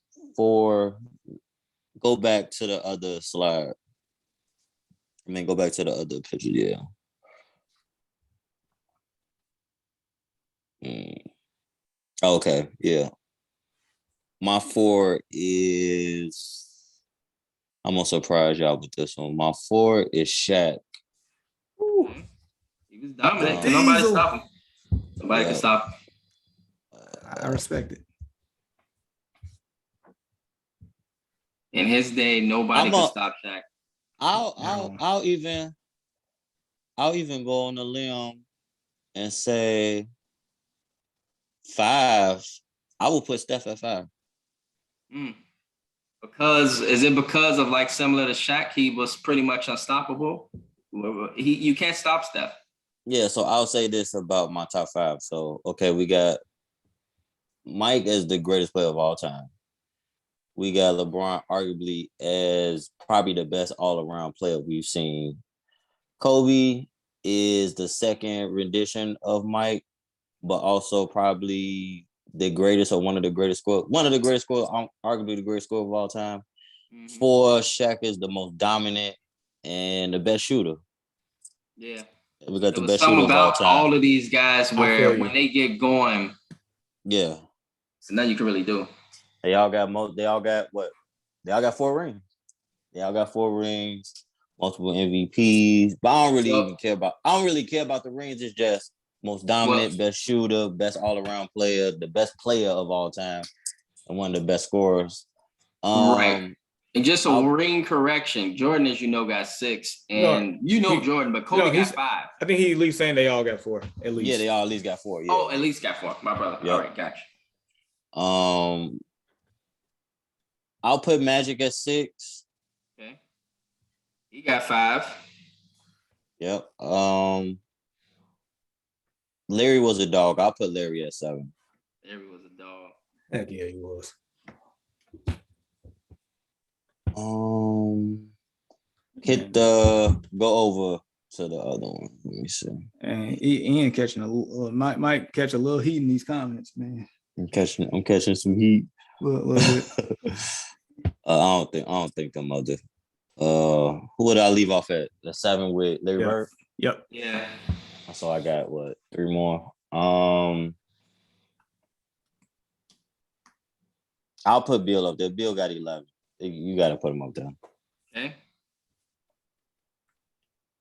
go back to the other slide. Go back to the other picture, yeah. Okay, yeah. My 4 is, I'm gonna surprise y'all with this one. My 4 is Shaq. He was dominant. Nobody stop him. Nobody can stop him. I respect it. In his day, nobody could stop Shaq. I'll even go on a limb and say 5. I will put Steph at 5. Because of like similar to Shaq, he was pretty much unstoppable. You can't stop Steph. Yeah, so I'll say this about my top 5. So okay, we got Mike as the greatest player of all time. We got LeBron arguably as probably the best all-around player we've seen. Kobe is the second rendition of Mike, but also probably the greatest or one of the greatest scorers, arguably the greatest scorer of all time. 4, Shaq is the most dominant and the best shooter. Yeah. We got the best shooter of all time. All of these guys where when they get going, yeah. So nothing you can really do. They all got 4 rings. They all got 4 rings, multiple MVPs. But I don't really care about the rings. It's just most dominant, best shooter, best all-around player, the best player of all time, and one of the best scorers. Right. And just a ring correction. Jordan, as you know, got 6. And Jordan, but Kobe got 5. I think he at least saying they all got 4, at least. Yeah, they all at least got 4. Yeah. Oh, at least got 4. My brother. Yep. All right, gotcha. I'll put Magic at 6. Okay. He got 5. Yep. Larry was a dog. I'll put Larry at 7. Larry was a dog. Heck yeah, he was. Go over to the other one. Let me see. And Ian catching might catch a little heat in these comments, man. I'm catching some heat. Little bit. I don't think them other. Who would I leave off at? The 7 with Larry Bird. Yep. Yeah. So I got what 3 more. I'll put Bill up there. Bill got 11. You got to put him up there. Okay.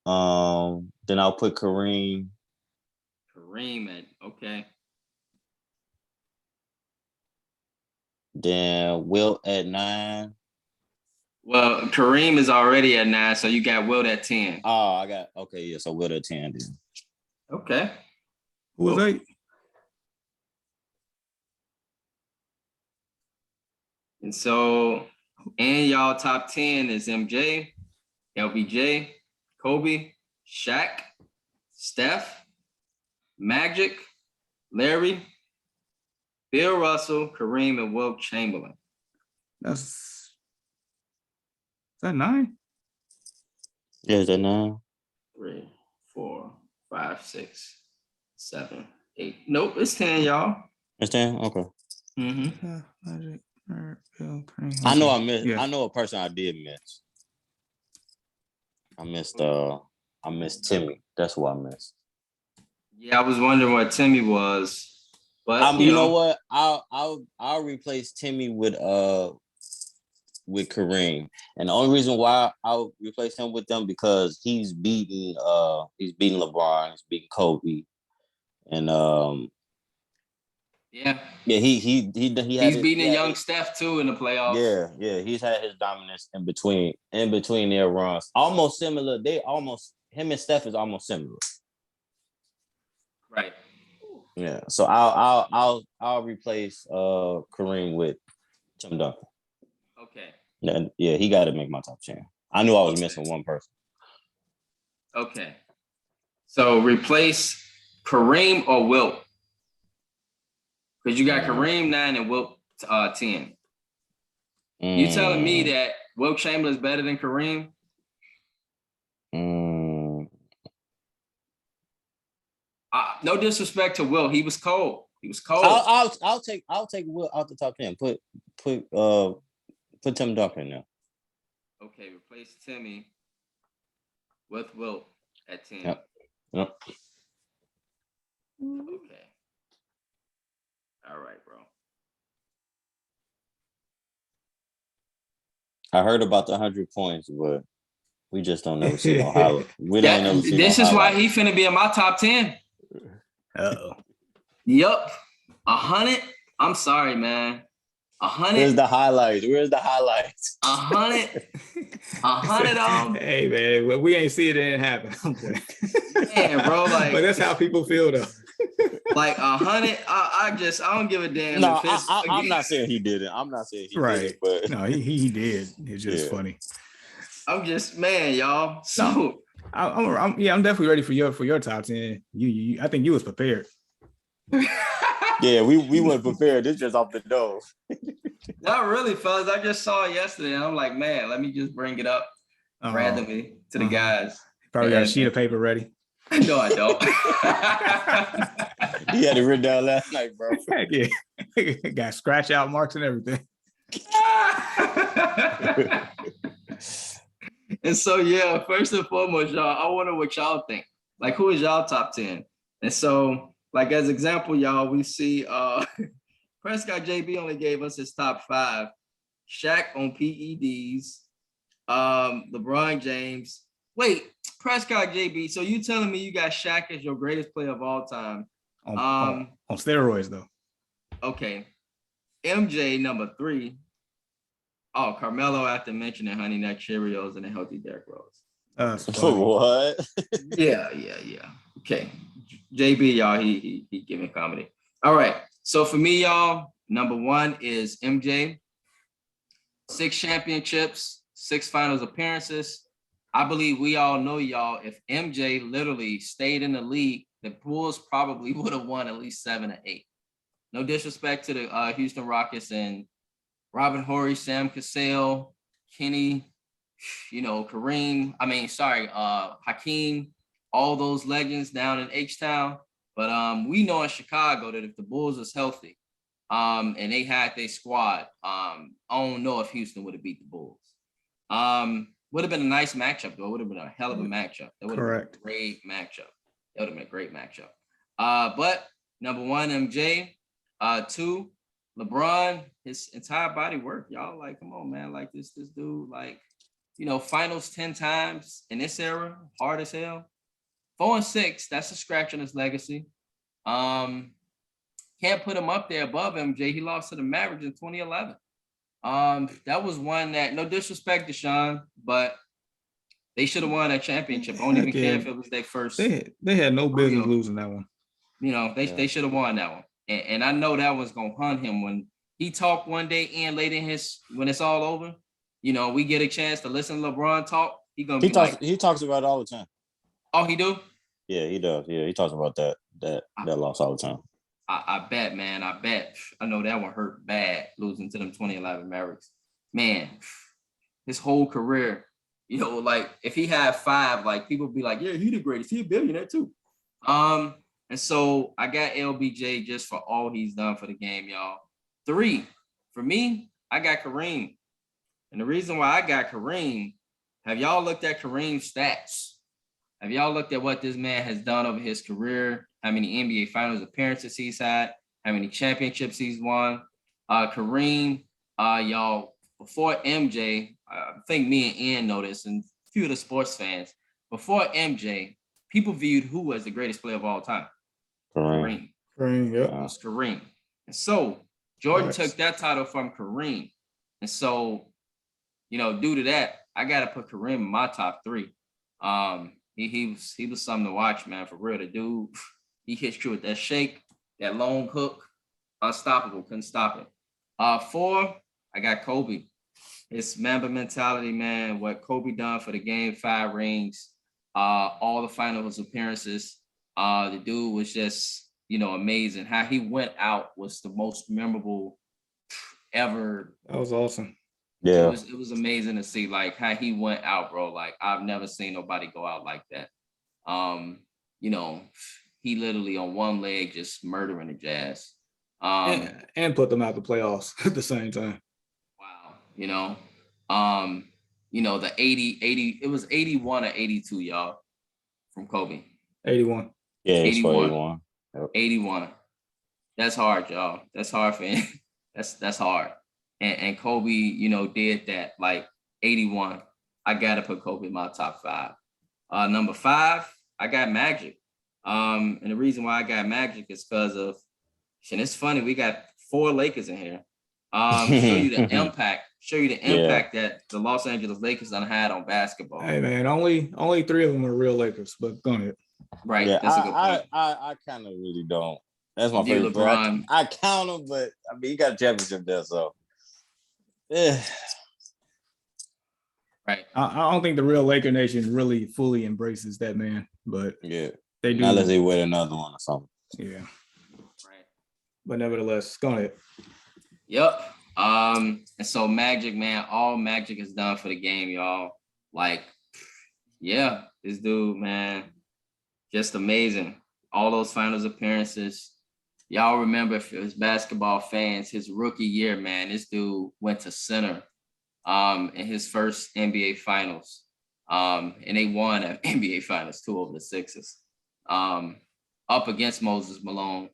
Then I'll put Kareem. Okay. Then Wilt at 9. Well, Kareem is already at 9, so you got Wilt at 10. Oh, I got yeah. So Wilt at 10 then. Okay. Who was 8? And so, and y'all top 10 is MJ, LBJ, Kobe, Shaq, Steph, Magic, Larry, Bill Russell, Kareem, and Wilt Chamberlain. Is that 9? Yeah, is that 9? 3, 4, 5, 6, 7, 8. Nope, it's 10, y'all. It's 10? Okay. Mm-hmm. Magic, Bill, Kareem. I know I missed. Yeah. I know a person I did miss. I missed Timmy. That's who I missed. Yeah, I was wondering what Timmy was. But You know what? I'll replace Timmy with Kareem. And the only reason why I'll replace him with them because he's beating LeBron, he's beating Kobe. And yeah, he's beating young Steph too in the playoffs. Yeah, he's had his dominance in between their runs. Almost similar. Him and Steph is almost similar. Right. Yeah. So I'll replace Kareem with Tim Duncan. Okay. And, yeah, he got to make my top 10. I knew I was missing one person. Okay. So replace Kareem or Wilt? Because you got Kareem 9 and Wilt 10. You telling me that Wilt Chamberlain is better than Kareem? No disrespect to Wilt. He was cold. I'll take Wilt out the top 10. Put Tim Duncan now. Okay, replace Timmy with Wilt at 10. Yep. Okay. All right, bro. I heard about the 100 points, but we just don't never see no highlight. This is why he finna be in my top 10. Uh-oh. Yup. 100. I'm sorry, man. 100. Where's the highlights? 100 of them. Hey, man, well, we ain't see it, it happen. Man, bro, like, but that's how people feel, though. Like 100. I don't give a damn. No, I'm not saying he did it. I'm not saying he did it, but no, he did. It's just funny. I'm just, man, y'all. So I'm definitely ready for your top 10. You I think you was prepared. Yeah, we weren't prepared. This just off the dome. Not really, fellas. I just saw it yesterday, and I'm like, man, let me just bring it up randomly to the guys. Probably got a sheet of paper ready. No, I don't. He had it written down last night, bro. Yeah, got scratch out marks and everything. And so, yeah, first and foremost, y'all, I wonder what y'all think. Like, who is y'all top 10? And so, like, as example, y'all, we see Prescott JB only gave us his top 5. Shaq on PEDs. LeBron James. Wait, Prescott JB. So you telling me you got Shaq as your greatest player of all time? On steroids, though. Okay. MJ number 3. Oh, Carmelo after mentioning Honey Nut Cheerios and a healthy Derrick Rose. What? Yeah. Okay. JB, y'all, he giving comedy. All right. So for me, y'all, number 1 is MJ. 6 championships, 6 finals appearances. I believe we all know, y'all, if MJ literally stayed in the league, the Bulls probably would have won at least 7 or 8. No disrespect to the Houston Rockets and Robin Horry, Sam Cassell, Kenny, Kareem. Hakeem. all those legends down in H-Town. But we know in Chicago that if the Bulls is healthy, and they had their squad, I don't know if Houston would have beat the Bulls. Would have been a nice matchup, though. Would have been a hell of a matchup. That would have been a great matchup. That would have been a great matchup. But number one, MJ. Two, LeBron, his entire body work. Y'all like, come on, man. Like this dude, like, finals 10 times in this era, hard as hell. 4-6, that's a scratch on his legacy. Can't put him up there above MJ. He lost to the Mavericks in 2011. That was one that, no disrespect to Sean, but they should have won that championship. I don't even care if it was their first. They had no business losing that one. They should have won that one. And I know that was gonna hunt him when he talked one day and late in when it's all over. We get a chance to listen to LeBron talk. He talks about it all the time. Oh, he do? Yeah, he does. Yeah, he talks about that loss all the time. I bet, man. I bet. I know that one hurt bad, losing to them 2011 Mavericks. Man, his whole career, like if he had 5, like people would be like, yeah, he the greatest. He a billionaire too. And so I got LBJ just for all he's done for the game, y'all. 3, for me, I got Kareem. And the reason why I got Kareem, have y'all looked at Kareem's stats? Have y'all looked at what this man has done over his career? How many NBA Finals appearances he's had? How many championships he's won? Kareem, y'all, before MJ, I think me and Ian know this, and a few of the sports fans, before MJ, people viewed who as the greatest player of all time? Kareem. Yeah. It was Kareem. And so Jordan took that title from Kareem. And so, due to that, I got to put Kareem in my top 3. He was something to watch, man, for real. The dude, he hits you with that shake, that long hook, unstoppable, couldn't stop it. 4, I got Kobe. It's Mamba mentality, man. What Kobe done for the game, 5 rings, all the finals appearances. The dude was just, amazing. How he went out was the most memorable ever. That was awesome. Yeah, it was amazing to see, like, how he went out, bro. Like, I've never seen nobody go out like that. He literally on one leg just murdering the Jazz. And put them out the playoffs at the same time. Wow. The 80, it was 81 or 82, y'all, from Kobe. 81. Yeah, 81. Yep. 81. That's hard, y'all. That's hard for him. That's hard. And Kobe, did that, like 81. I gotta put Kobe in my top 5. Number 5, I got Magic. And the reason why I got Magic is because of, and it's funny, we got 4 Lakers in here. Show you the impact that the Los Angeles Lakers done had on basketball. Hey man, only 3 of them are real Lakers, but go ahead. Right. Yeah, that's a good point. I kind of really don't. That's my favorite player. I count him, but I mean, he got a championship there, so. Yeah. Right. I don't think the real Laker Nation really fully embraces that man, but yeah, they do. Not unless they win another one or something. Yeah. Right. But nevertheless, go ahead. Yep. And so Magic, man, all Magic has done for the game, y'all. Like, yeah, this dude, man, just amazing. All those finals appearances. Y'all remember, if it was basketball fans, his rookie year, man, this dude went to center in his first NBA Finals. And they won at NBA Finals 2 over the Sixers. Up against Moses Malone,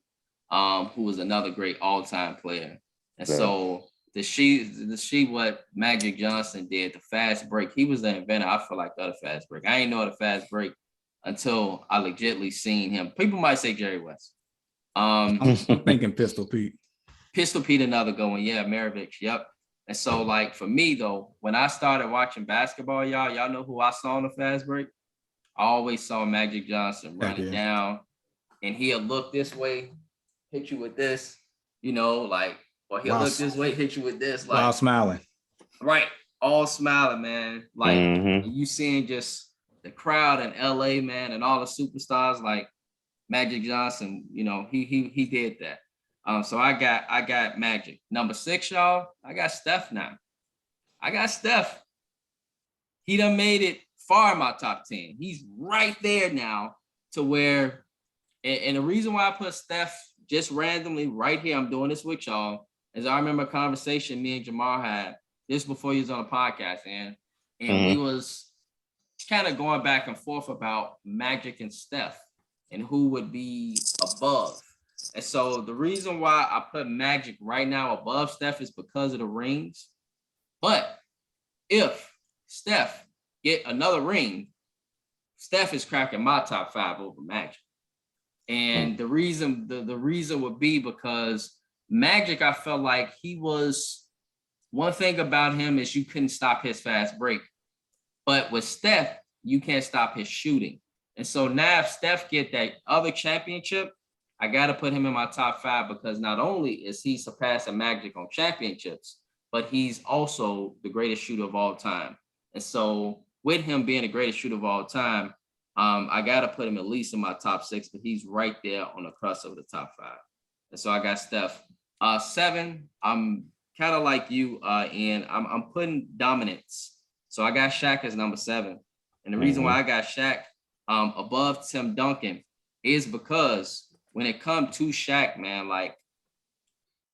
who was another great all-time player. And so to see what Magic Johnson did, the fast break, he was the inventor, I feel like, of the fast break. I ain't know the fast break until I legitimately seen him. People might say Jerry West. I'm thinking Pistol Pete. Pistol Pete, another good one. Yeah, Maravich. Yep. And so, like, for me, though, when I started watching basketball, y'all know who I saw on the fast break? I always saw Magic Johnson running down, and he'll look this way, hit you with this, or he'll look this way, hit you with this. Like, while smiling. Right. All smiling, man. Like, you seeing just the crowd in LA, man, and all the superstars, like Magic Johnson, he did that. So I got Magic. Number 6, y'all, I got Steph now. I got Steph. He done made it far in my top 10. He's right there now to where, and the reason why I put Steph just randomly right here, I'm doing this with y'all, is I remember a conversation me and Jamar had this before he was on a podcast, and we was kind of going back and forth about Magic and Steph and who would be above. And so the reason why I put Magic right now above Steph is because of the rings. But if Steph get another ring, Steph is cracking my top 5 over Magic. And the reason would be because Magic, I felt like he was, one thing about him is you couldn't stop his fast break. But with Steph, you can't stop his shooting. And so now if Steph get that other championship, I got to put him in my top 5 because not only is he surpassing Magic on championships, but he's also the greatest shooter of all time. And so with him being the greatest shooter of all time, I got to put him at least in my top 6, but he's right there on the crust of the top 5. And so I got Steph. 7, I'm kind of like you, and I'm putting dominance. So I got Shaq as number 7. And the reason why I got Shaq above Tim Duncan is because when it comes to Shaq, man, like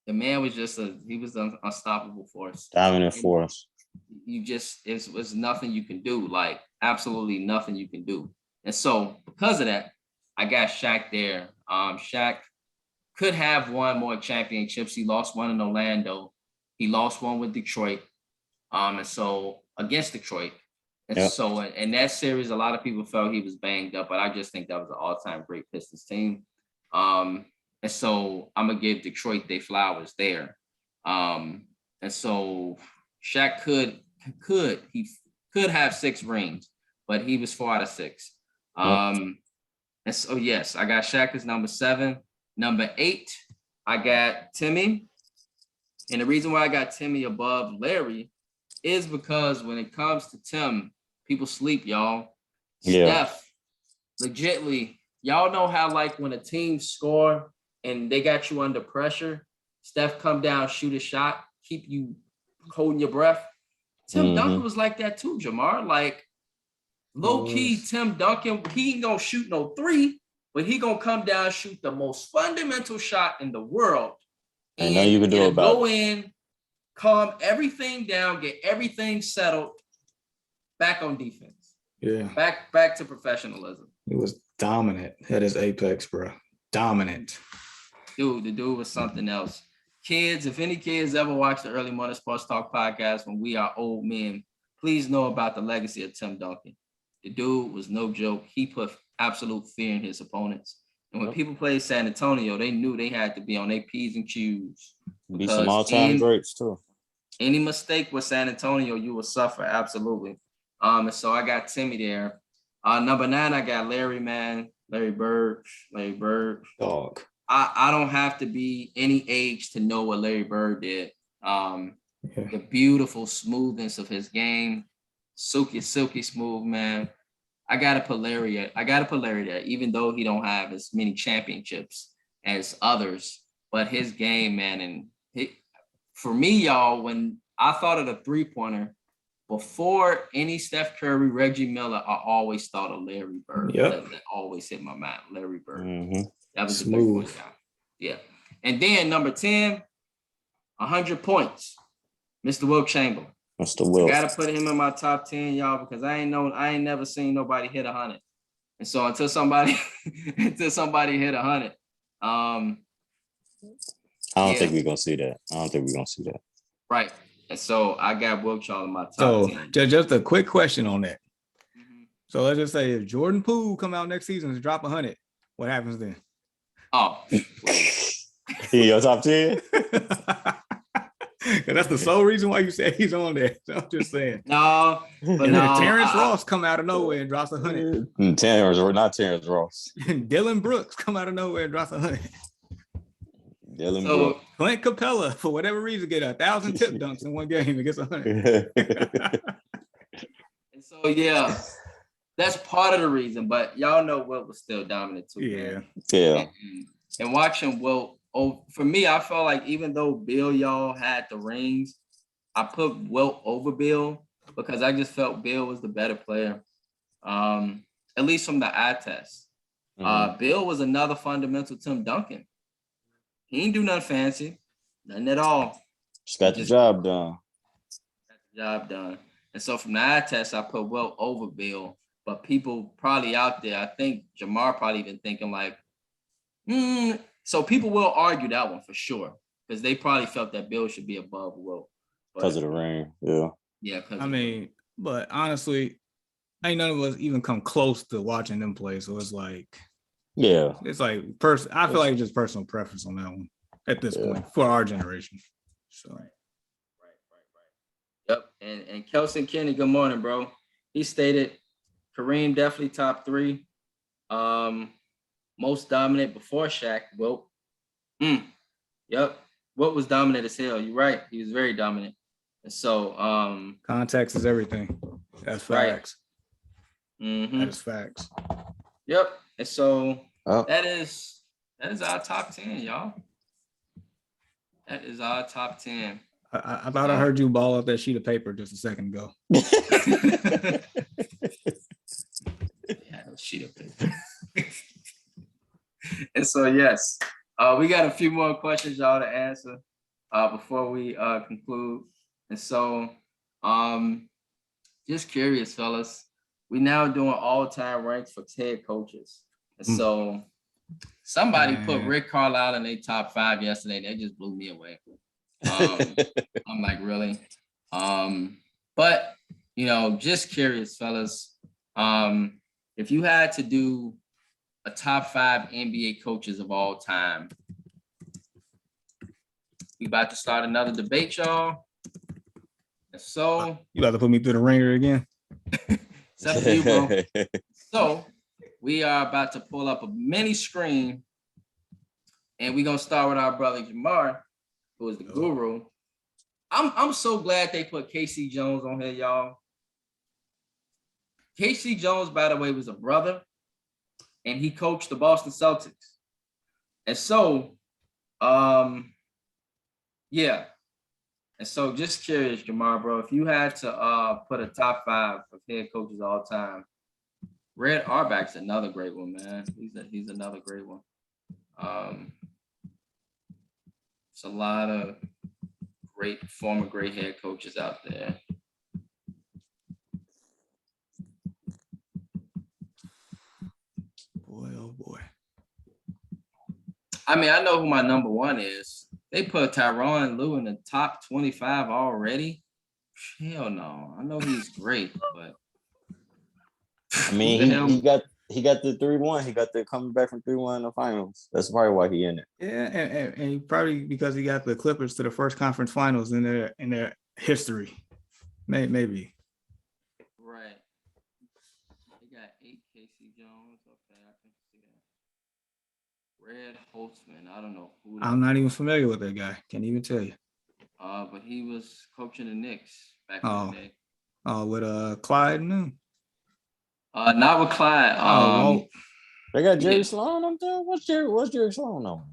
the man was just he was an unstoppable force. Dominant force. You just, it was nothing you can do, like absolutely nothing you can do. And so because of that, I got Shaq there. Shaq could have won more championships. He lost one in Orlando. He lost one with Detroit. And so against Detroit. And so in that series, a lot of people felt he was banged up, but I just think that was an all-time great Pistons team. And so I'm gonna give Detroit their flowers there. And so Shaq could have 6 rings, but he was 4 out of 6. And so yes, I got Shaq as number 7. Number 8, I got Timmy. And the reason why I got Timmy above Larry is because when it comes to Tim, people sleep, y'all. Steph, legitly, y'all know how like when a team score and they got you under pressure, Steph come down, shoot a shot, keep you holding your breath. Tim Duncan was like that too, Jamar. Like low key, Tim Duncan, he ain't gonna shoot no 3, but he gonna come down, shoot the most fundamental shot in the world. And now you can do about go in, calm everything down, get everything settled, back on defense. Yeah. Back to professionalism. He was dominant at his apex, bro. Dominant. Dude, the dude was something else. Kids, if any kids ever watch the Early Morning Sports Talk podcast when we are old men, please know about the legacy of Tim Duncan. The dude was no joke. He put absolute fear in his opponents. And when people played San Antonio, they knew they had to be on their P's and Q's. Be some all-time greats too. Any mistake with San Antonio, you will suffer, absolutely. And so I got Timmy there. Number 9, I got Larry, man. Larry Bird. Dog. I don't have to be any age to know what Larry Bird did. The beautiful smoothness of his game. Silky smooth, man. I gotta put Larry there, even though he don't have as many championships as others. But his game, man, and for me, y'all, when I thought of the 3-pointer, before any Steph Curry, Reggie Miller, I always thought of Larry Bird. That always hit my mind, Larry Bird. That was smooth. The 3-point guy. Yeah. And then number 10, 100 points, Mr. Wilt Chamberlain. Mr. Wilt. I gotta put him in my top 10, y'all, because I ain't never seen nobody hit 100. And so until somebody hit 100, I don't think we're gonna see that. Right. And so I got Wilt Chamberlain in my top 10. So just a quick question on that. So let's just say if Jordan Poole come out next season and drop 100, what happens then? Oh, Your top 10? That's the sole reason why you said he's on there. So I'm just saying. No, but no. Terrence Ross come out of nowhere and drops 100. Not Terrence Ross. Dylan Brooks come out of nowhere and drops 100. Brooks. Clint Capella, for whatever reason, get 1,000 tip dunks in one game and gets 100. And so yeah, that's part of the reason. But y'all know Wilt was still dominant too. Yeah. And watching Wilt. Oh, for me, I felt like even though Bill, y'all had the rings, I put Wilt over Bill because I just felt Bill was the better player. At least from the eye test. Bill was another fundamental Tim Duncan. He ain't do nothing fancy, nothing at all. Just got the job done. Got the job done. And so from the eye test, I put well over Bill. But people probably out there, I think Jamar probably even thinking like, so people will argue that one for sure. Because they probably felt that Bill should be above Will. Because of the ring, yeah. Yeah. I mean, but honestly, ain't none of us even come close to watching them play. So it's like, yeah, it's like I feel like it's just personal preference on that one at this point for our generation. So right. Yep. And Kelson Kenny, good morning, bro. He stated Kareem definitely top 3. Most dominant before Shaq. Well, yep. Wilt was dominant as hell. You're right. He was very dominant. And so context is everything. That's facts. Right. That is facts. Yep. And so that is our top 10, y'all. That is our top 10. I thought I heard you ball up that sheet of paper just a second ago. Yeah, sheet of paper. And so yes, we got a few more questions, y'all, to answer before we conclude. And so just curious, fellas, we now doing all-time ranks for head coaches. And so somebody put Rick Carlisle in their top 5 yesterday. They just blew me away. I'm like, really? But just curious, fellas. If you had to do a top 5 NBA coaches of all time, we about to start another debate, y'all. And so you about to put me through the ringer again? It's up to you, bro. So we are about to pull up a mini screen, and we're gonna start with our brother Jamar, who is the guru. I'm so glad they put K.C. Jones on here, y'all. K.C. Jones, by the way, was a brother, and he coached the Boston Celtics. And so, yeah. And so just curious, Jamar, bro, if you had to put a top 5 of head coaches all time, Red Auerbach's another great one, man. He's another great one. It's a lot of former great head coaches out there. Boy, oh boy. I mean, I know who my number 1 is. They put Tyronn Lue in the top 25 already. Hell no. I know he's great, but I mean, he got the 3-1. He got the coming back from 3-1 in the finals. That's probably why he in it. Yeah, and he probably because he got the Clippers to the first conference finals in their history. Maybe. Right. They got 8 K.C. Jones. Okay, I can see that. Red Holtzman. I don't know who. I'm not even familiar with that guy. Can't even tell you. But he was coaching the Knicks back in the day. With Clyde? No. Not with Clyde. They got Jerry Sloan up there. What's Jerry Sloan on?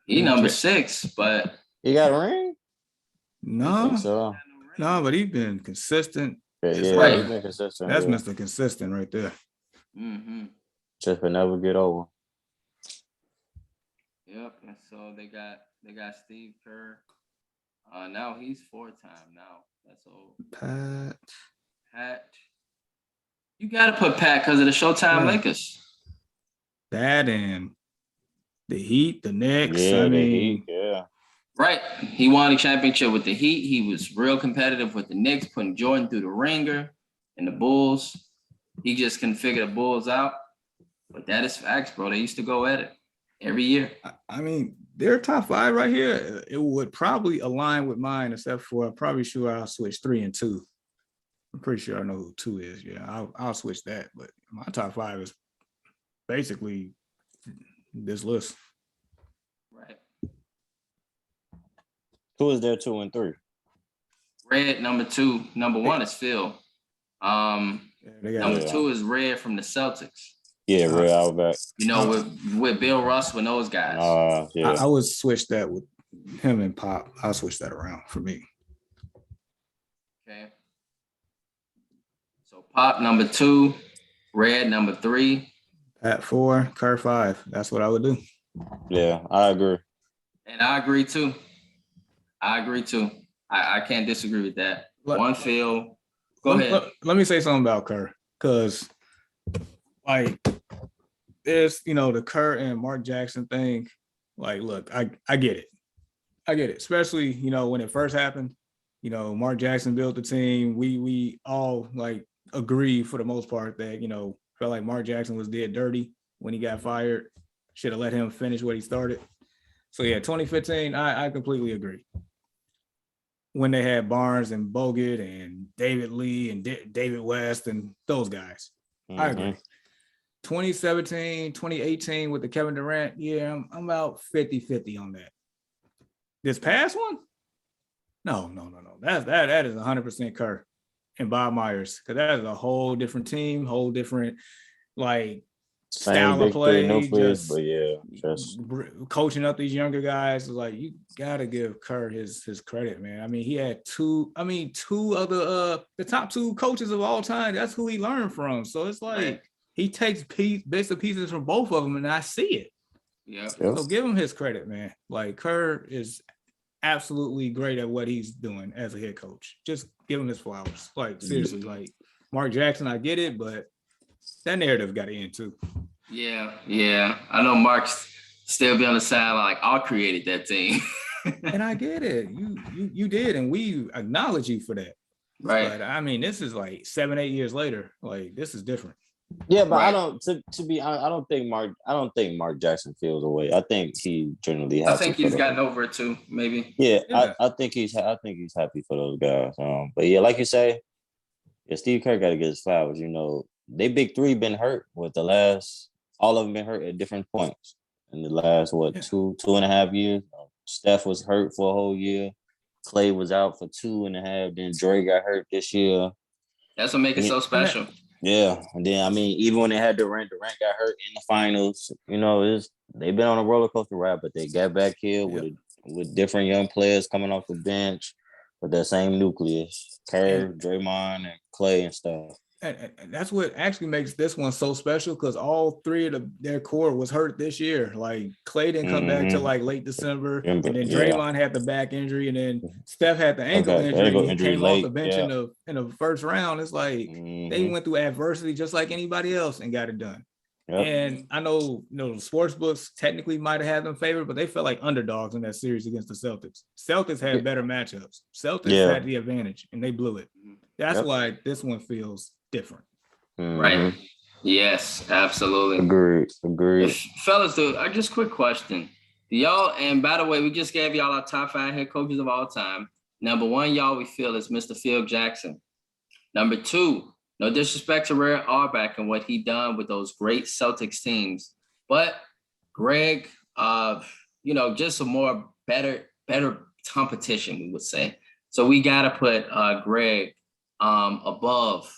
He number 6, but he got a ring. No, so. No, but he's been consistent. Yeah, right. He's been consistent. That's Mr. Consistent right there. Mm-hmm. Just will never get over. Yep, and so they got Steve Kerr. Now he's 4-time now. That's old. Pat. You gotta put Pat because of the Showtime Lakers. That and the Heat, the Knicks. Yeah, the Heat, yeah. Right. He won a championship with the Heat. He was real competitive with the Knicks, putting Jordan through the ringer and the Bulls. He just couldn't figure the Bulls out. But that is facts, bro. They used to go at it every year. I mean, their top 5 right here, it would probably align with mine, except for I'm probably sure I'll switch 3 and 2. I'm pretty sure I know who 2 is. Yeah, I'll switch that. But my top 5 is basically this list. Right. Who is there 2 and 3? Red, number 2. Number 1 is Phil. Number 2 is Red from the Celtics. Yeah, Red Auerbach. With Bill Russ, with those guys. Yeah. I would switch that with him and Pop. I'll switch that around for me. Okay. So Pop number 2, Red number 3, At 4, Kerr 5. That's what I would do. Yeah, I agree. and I agree too. I can't disagree with that. Let- One Phil. Go ahead. Let me say something about Kerr, because like there's the Kerr and Mark Jackson thing. Like, look, I get it. I get it, especially when it first happened. Mark Jackson built the team. We all like agree for the most part that felt like Mark Jackson was dead dirty when he got fired. Should have let him finish what he started. So yeah, 2015, I completely agree. When they had Barnes and Bogut and David Lee and David West and those guys, I agree. 2017, 2018 with the Kevin Durant, yeah, I'm about 50-50 on that. This past one? No. That is 100% Kerr and Bob Myers, because that is a whole different team, whole different like Same style of big play, three nucleus, just but yeah, just coaching up these younger guys. Like, you gotta give Kerr his credit, man. I mean, he had two of the top 2 coaches of all time. That's who he learned from. So it's like, Right. he takes bits and pieces from both of them, and I see it. Yeah. So give him his credit, man. Like, Kerr is absolutely great at what he's doing as a head coach. Just give him his flowers. Like, seriously, like Mark Jackson, I get it, but that narrative got to end too. Yeah. I know Mark's still be on the side like, I created that team. And I get it. You did, and we acknowledge you for that. Right. But I mean, this is like 7-8 years later. Like, this is different. yeah, but Right. I don't to be I don't think Mark Jackson feels away. I think he generally I happy think for he's the- gotten over it too, maybe. Yeah, Yeah. I think he's happy for those guys. But yeah, like you say, yeah, Steve Kerr got to get his flowers. They big 3 been hurt with the last. All of them been hurt at different points in the last 2.5 years. Steph was hurt for a whole year. Clay was out for 2.5. Then Dre got hurt this year. That's what makes it so special. Yeah, and then I mean, even when they had Durant got hurt in the finals. They've been on a roller coaster ride, but they got back here with different young players coming off the bench with that same nucleus: Kerr, Draymond, and Clay and stuff. And that's what actually makes this one so special, because all 3 of their core was hurt this year. Like, Clay didn't come back till like late December, and then Draymond had the back injury, and then Steph had the ankle injury. He came off the bench in the first round. It's like they went through adversity just like anybody else and got it done. Yep. And I know, the sports books technically might have had them favored, but they felt like underdogs in that series against the Celtics. Celtics had better matchups. Celtics had the advantage, and they blew it. That's why this one feels different. Right. Yes, absolutely. Agreed. Fellas, just quick question. Y'all, and by the way, we just gave y'all our top 5 head coaches of all time. Number 1, y'all, we feel is Mr. Phil Jackson. Number 2, no disrespect to Red Auerbach and what he done with those great Celtics teams, but Greg, just a more better competition, we would say. So we got to put Greg above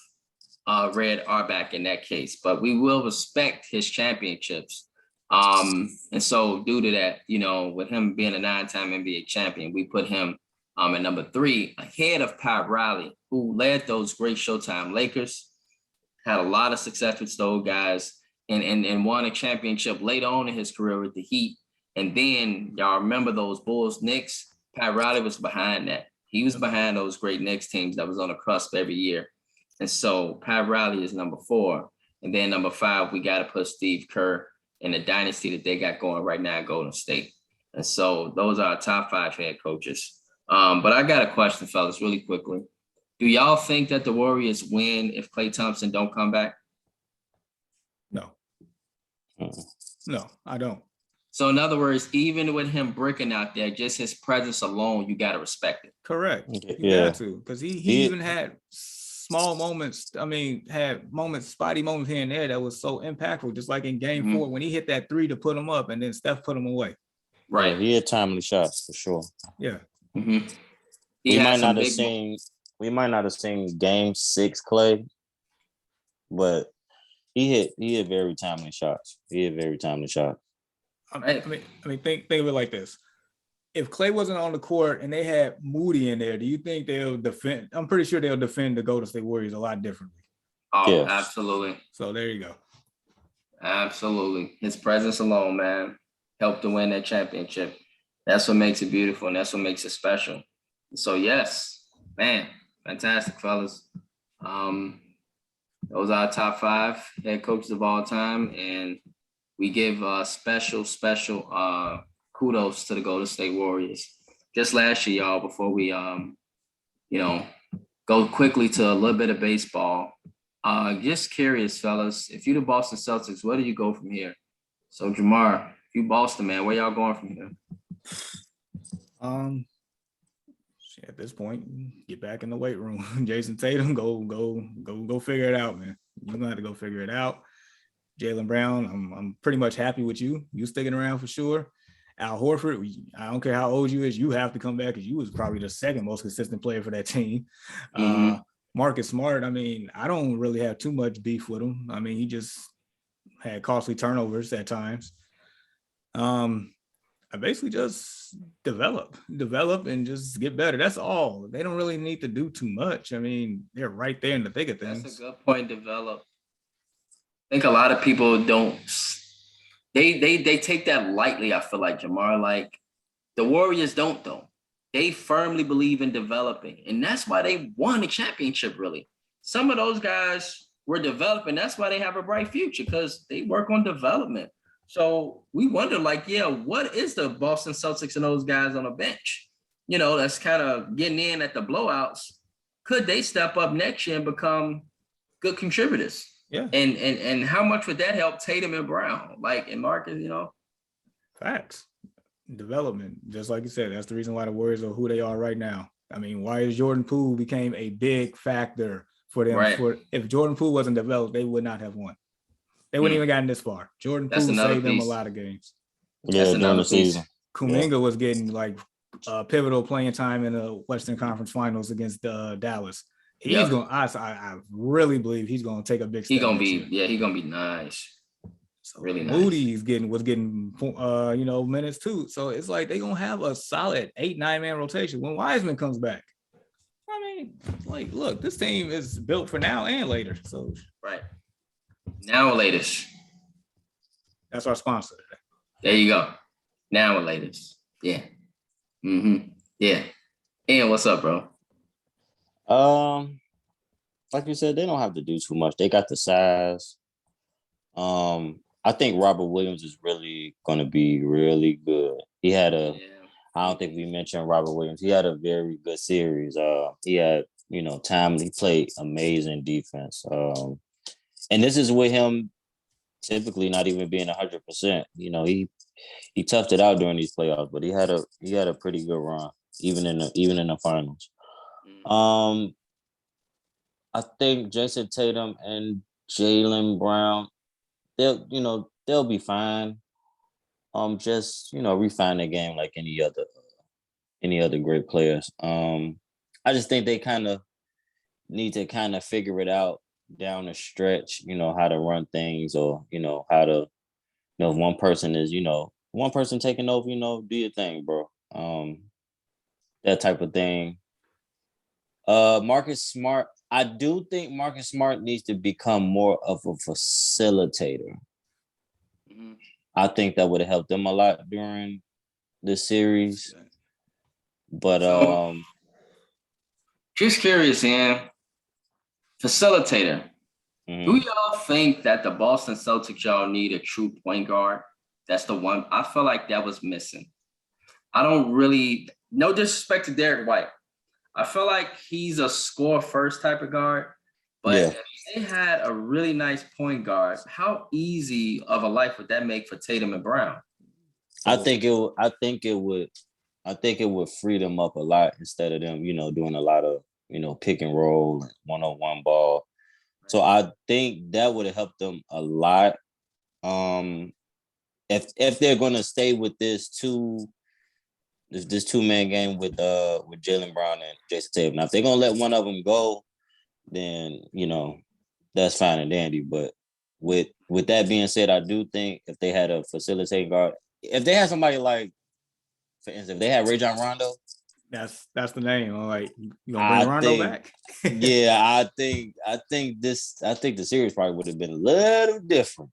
Red Auerbach in that case, but we will respect his championships. And so due to that, with him being a 9-time NBA champion, we put him at number 3 ahead of Pat Riley, who led those great Showtime Lakers, had a lot of success with those guys, and won a championship later on in his career with the Heat. And then y'all remember those Bulls Knicks? Pat Riley was behind that. He was behind those great Knicks teams that was on the cusp every year. And so Pat Riley is number 4. And then number 5, we got to put Steve Kerr in the dynasty that they got going right now at Golden State. And so those are our top 5 head coaches. But I got a question, fellas, really quickly. Do y'all think that the Warriors win if Klay Thompson don't come back? No. No, I don't. So in other words, even with him breaking out there, just his presence alone, you got to respect it. Correct. You got to, because he even had small moments. I mean, had spotty moments here and there that was so impactful, just like in game 4 when he hit that 3 to put him up and then Steph put him away. Right. Yeah, he had timely shots for sure. Yeah. Mm-hmm. We might not have seen game 6 Klay, but he hit very timely shots. I mean, think of it like this. If Klay wasn't on the court and they had Moody in there, do you think they'll defend? I'm pretty sure they'll defend the Golden State Warriors a lot differently. Oh, Yeah. absolutely. So there you go. Absolutely. His presence alone, man, helped to win that championship. That's what makes it beautiful, and that's what makes it special. So yes, man, fantastic, fellas. Um, those are our top 5 head coaches of all time, and we give special kudos to the Golden State Warriors. Just last year, y'all, before we you know, go quickly to a little bit of baseball. Just curious, fellas, if you're the Boston Celtics, where do you go from here? So Jamar, if you Boston, man, where y'all going from here? At this point, get back in the weight room. Jason Tatum, go figure it out, man. You're gonna have to go figure it out. Jaylen Brown, I'm pretty much happy with you. You sticking around for sure. Al Horford, I don't care how old you is, you have to come back because you was probably the second most consistent player for that team. Mhm. Marcus Smart, I mean, I don't really have too much beef with him. I mean, he just had costly turnovers at times. I basically just develop and just get better. That's all. They don't really need to do too much. I mean, they're right there in the thick of things. That's a good point. Develop. I think a lot of people don't. They take that lightly. I feel like Jamar, like the Warriors don't though. They firmly believe in developing, and that's why they won the championship. Really, some of those guys were developing. That's why they have a bright future because they work on development. So we wonder, like, yeah, what is the Boston Celtics and those guys on the bench? You know, that's kind of getting in at the blowouts. Could they step up next year and become good contributors? Yeah. And how much would that help Tatum and Brown, like, and Marcus? You know, Facts. Development, just like you said, that's the reason why the Warriors are who they are right now. I mean, why is Jordan Poole became a big factor for them? Right. If Jordan Poole wasn't developed, they would not have won. They wouldn't even gotten this far. Jordan That's Poole another saved them a piece. lot of games. Yeah, during the season. Kuminga was getting like pivotal playing time in the Western Conference Finals against Dallas. He's going. I really believe he's going to take a big step. He's gonna be nice. So really nice. Moody was getting minutes too. So it's like they're gonna have a solid 8-9 man rotation when Wiseman comes back. I mean, like, look, this team is built for now and later. So right now or latest. That's our sponsor. There you go. Now or latest. Yeah. Mm-hmm. Yeah. And what's up, bro? Like you said, they don't have to do too much. They got the size. I think Robert Williams is really going to be really good. He had I don't think we mentioned Robert Williams. He had a very good series. He had, time. He played amazing defense. And this is with him typically not even being 100%. He toughed it out during these playoffs, but he had a pretty good run, even in the finals. I think Jason Tatum and Jaylen Brown, they'll be fine. Just refine the game like any other great players. I just think they kind of need to kind of figure it out down the stretch. How to run things, or how to, if one person is one person taking over. Do your thing, bro. That type of thing. Marcus Smart. I do think Marcus Smart needs to become more of a facilitator. Mm-hmm. I think that would have helped them a lot during the series. But just curious, Ian. Facilitator. Mm-hmm. Do y'all think that the Boston Celtics y'all need a true point guard? That's the one. I feel like that was missing. I don't really, no disrespect to Derek White. I feel like he's a score first type of guard, but if they had a really nice point guard, how easy of a life would that make for Tatum and Brown? I think it would free them up a lot instead of them, doing a lot of, pick and roll, one-on-one ball. So I think that would have helped them a lot. If they're going to stay with this two-man game with Jaylen Brown and Jason Tatum. Now, if they're gonna let one of them go, then that's fine and dandy. But with that being said, I do think if they had a facilitating guard, if they had somebody like, for instance, if they had Rajon Rondo, That's the name. I'm like, you gonna bring I Rondo think, back? yeah, I think the series probably would have been a little different,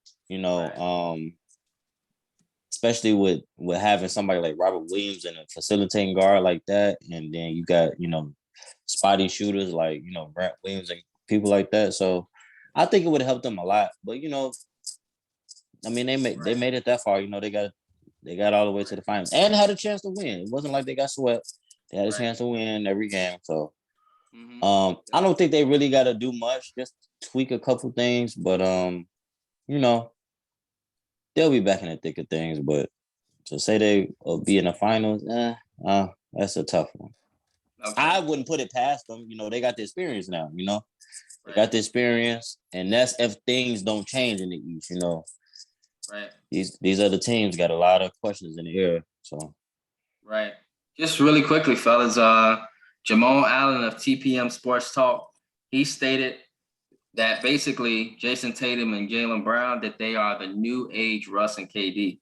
especially with having somebody like Robert Williams and a facilitating guard like that, and then you got spotty shooters like Grant Williams and people like that. So I think it would have helped them a lot. But I mean, they made it that far. They got all the way to the finals and had a chance to win. It wasn't like they got swept. They had a chance to win every game. So I don't think they really got to do much. Just tweak a couple things, but you know, they'll be back in the thick of things. But to say they will be in the finals, that's a tough one. Okay. I wouldn't put it past them. They got the experience now. They Right. got the experience, and that's if things don't change in the East. Right. These other teams got a lot of questions in the air. So Right. Just really quickly, fellas. Jamal Allen of TPM Sports Talk, he stated that basically Jason Tatum and Jaylen Brown, that they are the new age Russ and KD.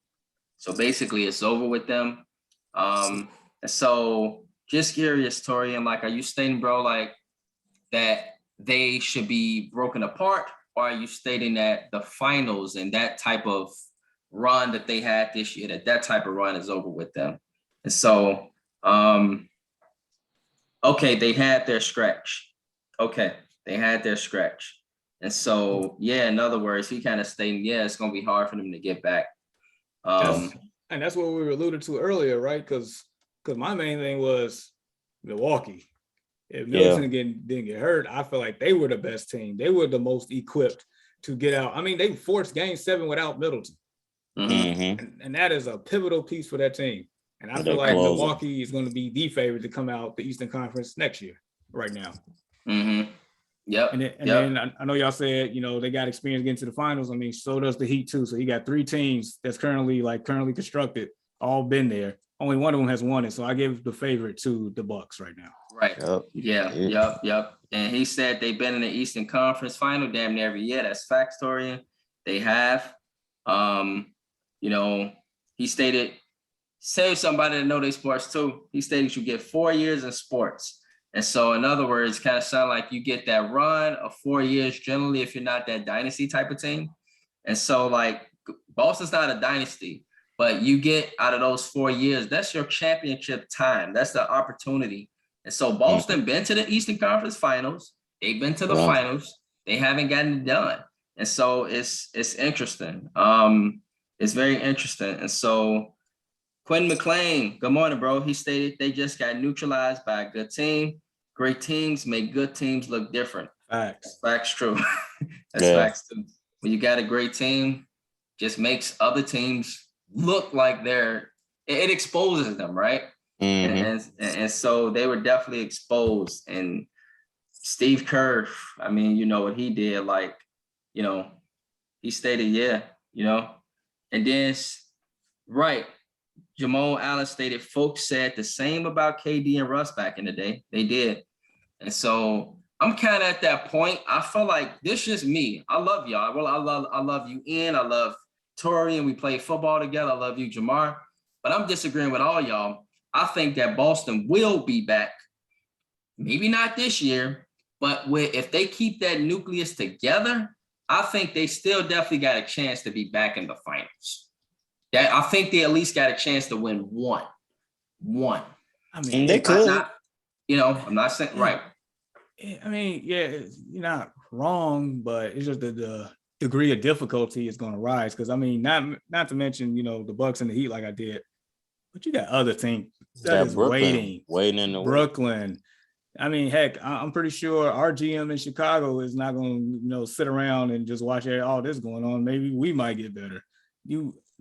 So basically, it's over with them. So just curious, Torian, like, are you stating, bro, like that they should be broken apart, or are you stating that the finals and that type of run that they had this year, that type of run is over with them? And so, okay, they had their stretch. Okay, they had their stretch. And so, yeah, in other words, he kind of stating, yeah, it's going to be hard for them to get back. And that's what we were alluded to earlier, right? Because my main thing was Milwaukee. If Middleton didn't get hurt, I feel like they were the best team. They were the most equipped to get out. I mean, they forced Game 7 without Middleton. Mm-hmm. And that is a pivotal piece for that team. And I feel like Milwaukee is going to be the favorite to come out the Eastern Conference next year, right now. Mm-hmm. Yep. And then I know y'all said, they got experience getting to the finals. I mean, so does the Heat too. So you got 3 teams that's currently constructed, all been there. Only one of them has won it. So I give the favorite to the Bucks right now. Right. Yep. Yep. And he said they've been in the Eastern Conference final damn near every year. That's facts, Torian. They have. He stated, say somebody that know their sports too. He stated you get 4 years in sports. And so, in other words, kind of sound like you get that run of 4 years generally if you're not that dynasty type of team. And so, like, Boston's not a dynasty, but you get out of those 4 years, that's your championship time. That's the opportunity. And so Boston been to the Eastern Conference Finals. They've been to the finals. They haven't gotten it done. And so it's interesting. It's very interesting. And so Quentin McLean, good morning, bro. He stated they just got neutralized by a good team. Great teams make good teams look different. Facts. Facts true. That's facts too. When you got a great team, just makes other teams look like it exposes them, right? Mm-hmm. And so they were definitely exposed. And Steve Kerr, I mean, you know what he did, he stated, and then, right, Jamal Allen stated, folks said the same about KD and Russ back in the day. They did. And so I'm kind of at that point. I feel like this is me. I love y'all. Well, I love you, Ian. I love Tori, and we play football together. I love you, Jamar. But I'm disagreeing with all y'all. I think that Boston will be back. Maybe not this year, but if they keep that nucleus together, I think they still definitely got a chance to be back in the finals. I think they at least got a chance to win one. I mean, they could. I'm not saying right. I mean, you're not wrong, but it's just the degree of difficulty is going to rise. Because I mean, not to mention, the Bucks and the Heat, like I did, but you got other teams that is waiting in the Brooklyn. I mean, heck, I'm pretty sure our GM in Chicago is not going to, sit around and just watch all this going on. Maybe we might get better.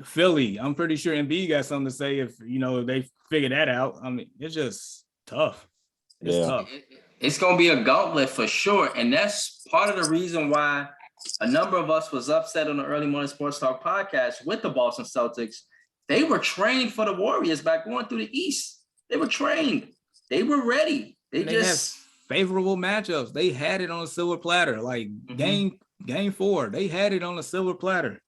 Philly, I'm pretty sure MB got something to say if they figure that out. I mean, it's just tough. It's tough. It's going to be a gauntlet for sure. And that's part of the reason why a number of us was upset on the Early Morning Sports Talk podcast with the Boston Celtics. They were trained for the Warriors by going through the East. They were trained. They were ready. They just have favorable matchups. They had it on a silver platter. Like game 4, they had it on a silver platter.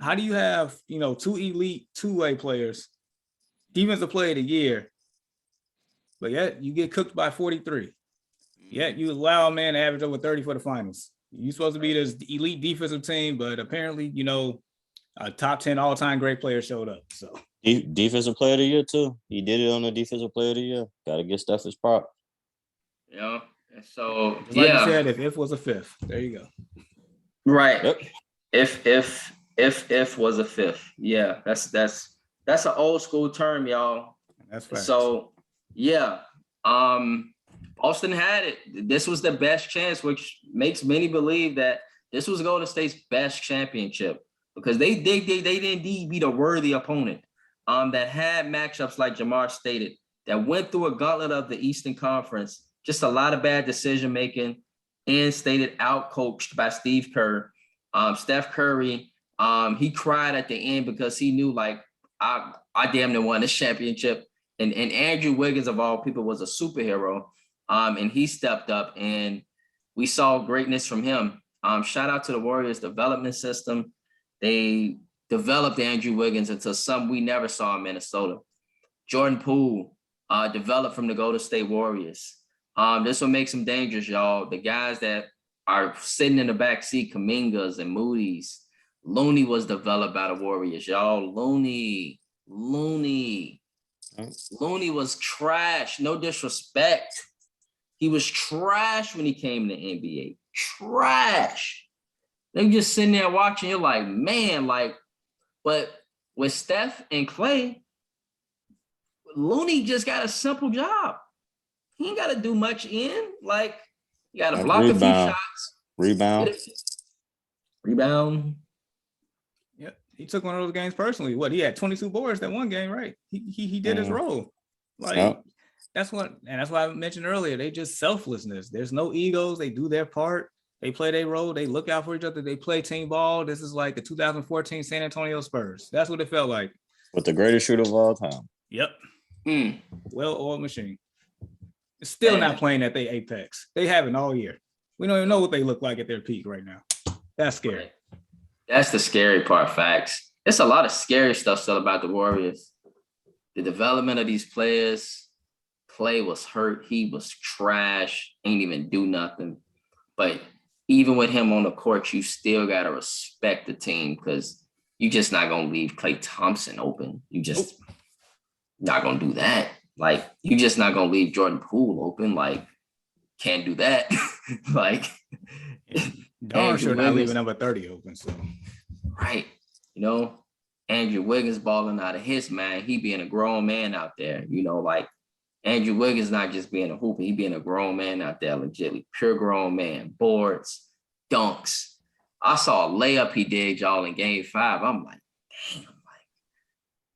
How do you have, 2 elite two-way players, defensive player of the year, but yet you get cooked by 43. Yet you allow a man to average over 30 for the finals. You're supposed to be this elite defensive team, but apparently, a top 10 all-time great player showed up. So Defensive player of the year too. He did it on the defensive player of the year. Got to get Steph his prop. Yeah. And so just like you said, if was a fifth, there you go. Right. Yep. If was a fifth. Yeah, that's an old school term, y'all. That's right. So yeah. Boston had it. This was the best chance, which makes many believe that this was Golden State's best championship because they did indeed beat a worthy opponent that had matchups like Jamar stated, that went through a gauntlet of the Eastern Conference, just a lot of bad decision making, and stated out-coached by Steve Kerr. Steph Curry, he cried at the end because he knew like I damn near won this championship. And Andrew Wiggins of all people was a superhero. And he stepped up and we saw greatness from him. Shout out to the Warriors development system. They developed Andrew Wiggins into something we never saw in Minnesota. Jordan Poole developed from the Golden State Warriors. This what makes him dangerous, y'all. The guys that are sitting in the back seat, Kumingas and Moody's. Looney was developed by the Warriors, y'all. Looney was trash. No disrespect. He was trash when he came to the NBA. Trash. They just sitting there watching. You're like, man, but with Steph and Clay, Looney just got a simple job. He ain't got to do much in. You got to block a few shots. Rebound. Yep. He took one of those games personally. He had 22 boards that one game, right? He did his role. That's why I mentioned earlier. They just selflessness. There's no egos. They do their part. They play their role. They look out for each other. They play team ball. This is like the 2014 San Antonio Spurs. That's what it felt like. With the greatest shooter of all time. Yep. Well-oiled machine. It's still not playing at their apex. They haven't all year. We don't even know what they look like at their peak right now. That's scary. That's the scary part, facts. It's a lot of scary stuff still about the Warriors. The development of these players. Clay was hurt. He was trash. Ain't even do nothing. But even with him on the court, you still got to respect the team because you're just not going to leave Klay Thompson open. You just not going to do that. You just not going to leave Jordan Poole open. Can't do that. Darn sure not leaving number 30 open. So right. Andrew Wiggins balling out of his mind. He being a grown man out there, Andrew Wiggins not just being a hooper, he being a grown man out there, legitimately pure grown man, boards, dunks. I saw a layup he did, y'all, in game 5. I'm like, damn,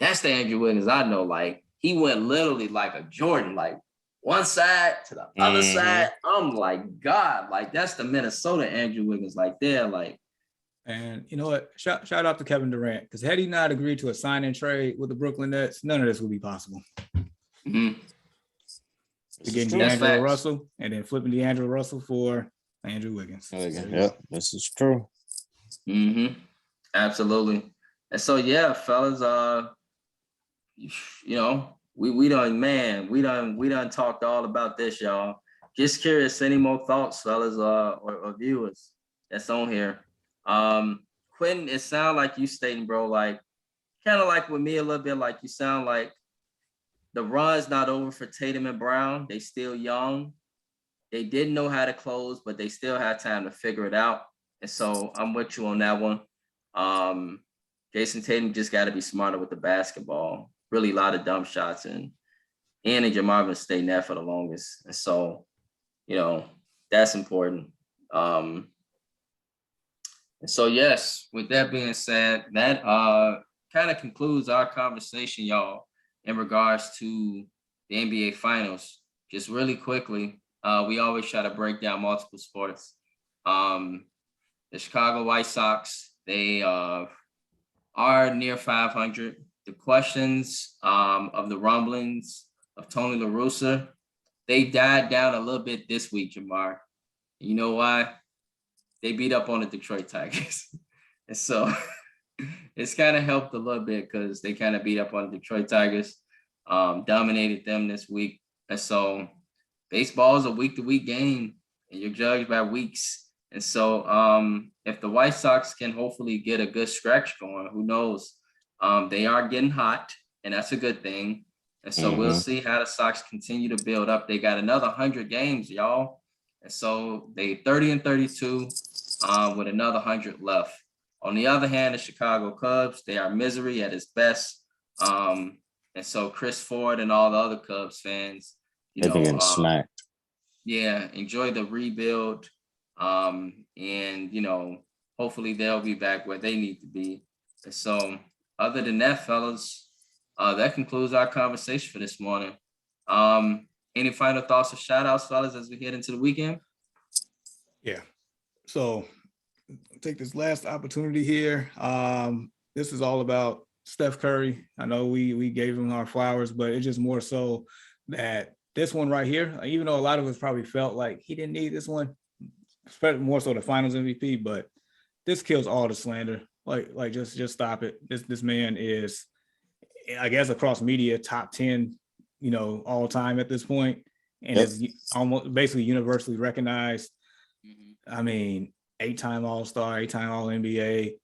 that's the Andrew Wiggins I know. He went literally like a Jordan, one side to the other side. I'm like, God, that's the Minnesota Andrew Wiggins there, And you know what? Shout out to Kevin Durant, because had he not agreed to a sign and trade with the Brooklyn Nets, none of this would be possible. Mm-hmm. To getting D'Angelo Russell and then flipping D'Angelo Russell for Andrew Wiggins. Yep, this is true. Mm-hmm. Absolutely. And so, yeah, fellas, we done talked all about this, y'all. Just curious, any more thoughts, fellas, or viewers that's on here? Quentin, it sounds like you stating, bro, kind of like with me a little bit, you sound like the run's not over for Tatum and Brown. They still young. They didn't know how to close, but they still had time to figure it out. And so I'm with you on that one. Jason Tatum just got to be smarter with the basketball. Really a lot of dumb shots, and Jamarvin stayed there for the longest. And so, that's important. And so, yes, with that being said, that kind of concludes our conversation, y'all, in regards to the NBA Finals. Just really quickly, we always try to break down multiple sports. The Chicago White Sox, they are near 500. The questions of the rumblings of Tony La Russa, they died down a little bit this week, Jamar. You know why? They beat up on the Detroit Tigers. And so it's kind of helped a little bit because they kind of beat up on the Detroit Tigers, dominated them this week And so baseball is a week-to-week game, and you're judged by weeks. And so if the White Sox can hopefully get a good stretch going, who knows? They are getting hot, and that's a good thing. And so we'll see how the Sox continue to build up. They got another 100 games, y'all. And so they 30-32 with another 100 left. On the other hand, the Chicago Cubs, they are misery at its best. And so Chris Ford and all the other Cubs fans, They've been getting smacked. yeah, enjoy the rebuild. And hopefully they'll be back where they need to be. And so other than that, fellas, that concludes our conversation for this morning. Any final thoughts or shout outs, fellas, as we head into the weekend? Yeah. So take this last opportunity here. This is all about Steph Curry. I know we gave him our flowers, but it's just more so that this one right here, even though a lot of us probably felt like he didn't need this one, more so the finals MVP, but this kills all the slander. Like just stop it. This man is, I guess, across media, top 10, all time at this point, and is almost basically universally recognized. I mean, 8-time All-Star, 8-time All-NBA,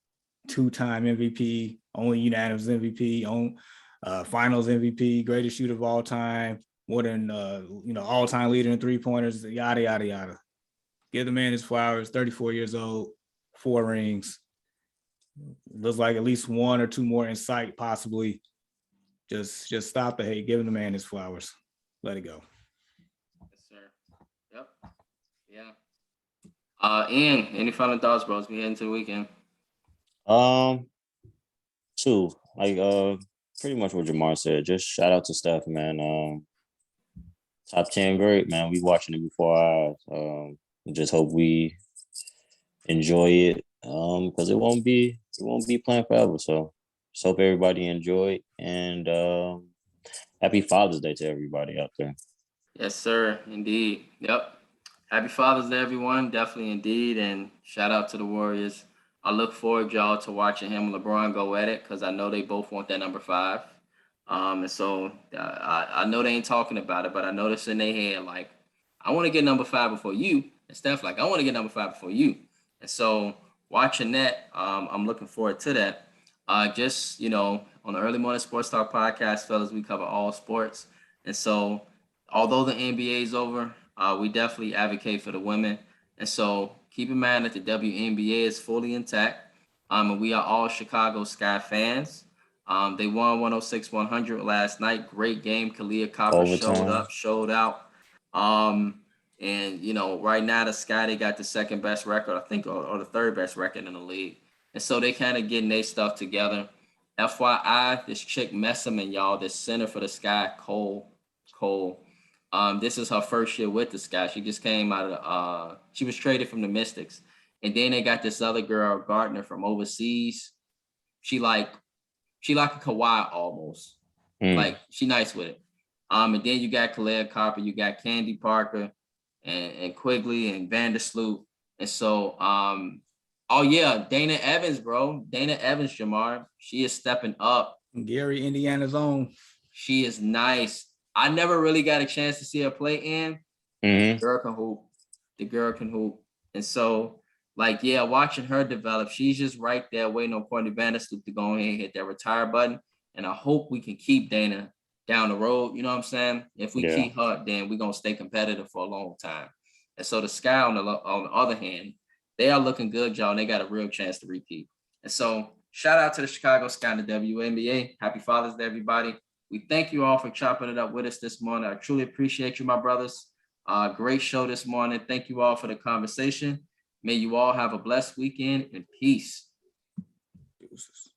2-time MVP, only unanimous MVP, finals MVP, greatest shooter of all time, more than all-time leader in three-pointers, yada yada yada. Give the man his flowers. 34 years old, 4 rings. Looks like at least 1 or 2 more in sight, possibly. Just stop the hate. Give the man his flowers. Let it go. Yes, sir. Yep. Yeah. Ian, any final thoughts, bro, as we head into the weekend? 2, like pretty much what Jamar said. Just shout out to Steph, man. Top 10 great, man. We watching it before our eyes. Just hope we enjoy it. Because it won't be playing forever. So just hope everybody enjoyed, and happy Father's Day to everybody out there. Yes, sir. Indeed. Yep. Happy Father's Day, everyone. Definitely, indeed. And shout out to the Warriors. I look forward, y'all, to watching him and LeBron go at it, because I know they both want that number 5. And so I know they ain't talking about it, but I know this in their head, like, I want to get number 5 before you. And Steph, like, I want to get number 5 before you. And so watching that, I'm looking forward to that. Just, on the Early Morning Sports Talk podcast, fellas, we cover all sports. And so although the NBA is over, we definitely advocate for the women. And so keep in mind that the WNBA is fully intact. And we are all Chicago Sky fans. They won 106-100 last night. Great game. Kalia Copper showed out. And, right now the Sky, they got the second best record, I think, or the third best record in the league. And so they kind of getting their stuff together. FYI, this chick Messerman, y'all, this center for the Sky, Cole. This is her first year with the Sky. She just came out of, she was traded from the Mystics. And then they got this other girl, Gardner, from overseas. She like a Kawhi almost. Like, she nice with it. And then you got Kalia Copper, you got Candy Parker, and Quigley and Vandersloot. And so, Dana Evans, bro. Dana Evans, Jamar. She is stepping up. Gary, Indiana's own. She is nice. I never really got a chance to see her play in. The girl can hoop. And so, watching her develop, she's just right there waiting on Courtney Vandersloot to go ahead and hit that retire button. And I hope we can keep Dana down the road. You know what I'm saying? If we keep her, then we're going to stay competitive for a long time. And so the Sky, on the other hand, they are looking good, y'all, and they got a real chance to repeat. And so shout out to the Chicago Sky and the WNBA. Happy Father's Day, everybody. We thank you all for chopping it up with us this morning. I truly appreciate you, my brothers. Great show this morning. Thank you all for the conversation. May you all have a blessed weekend, and peace. Deuces.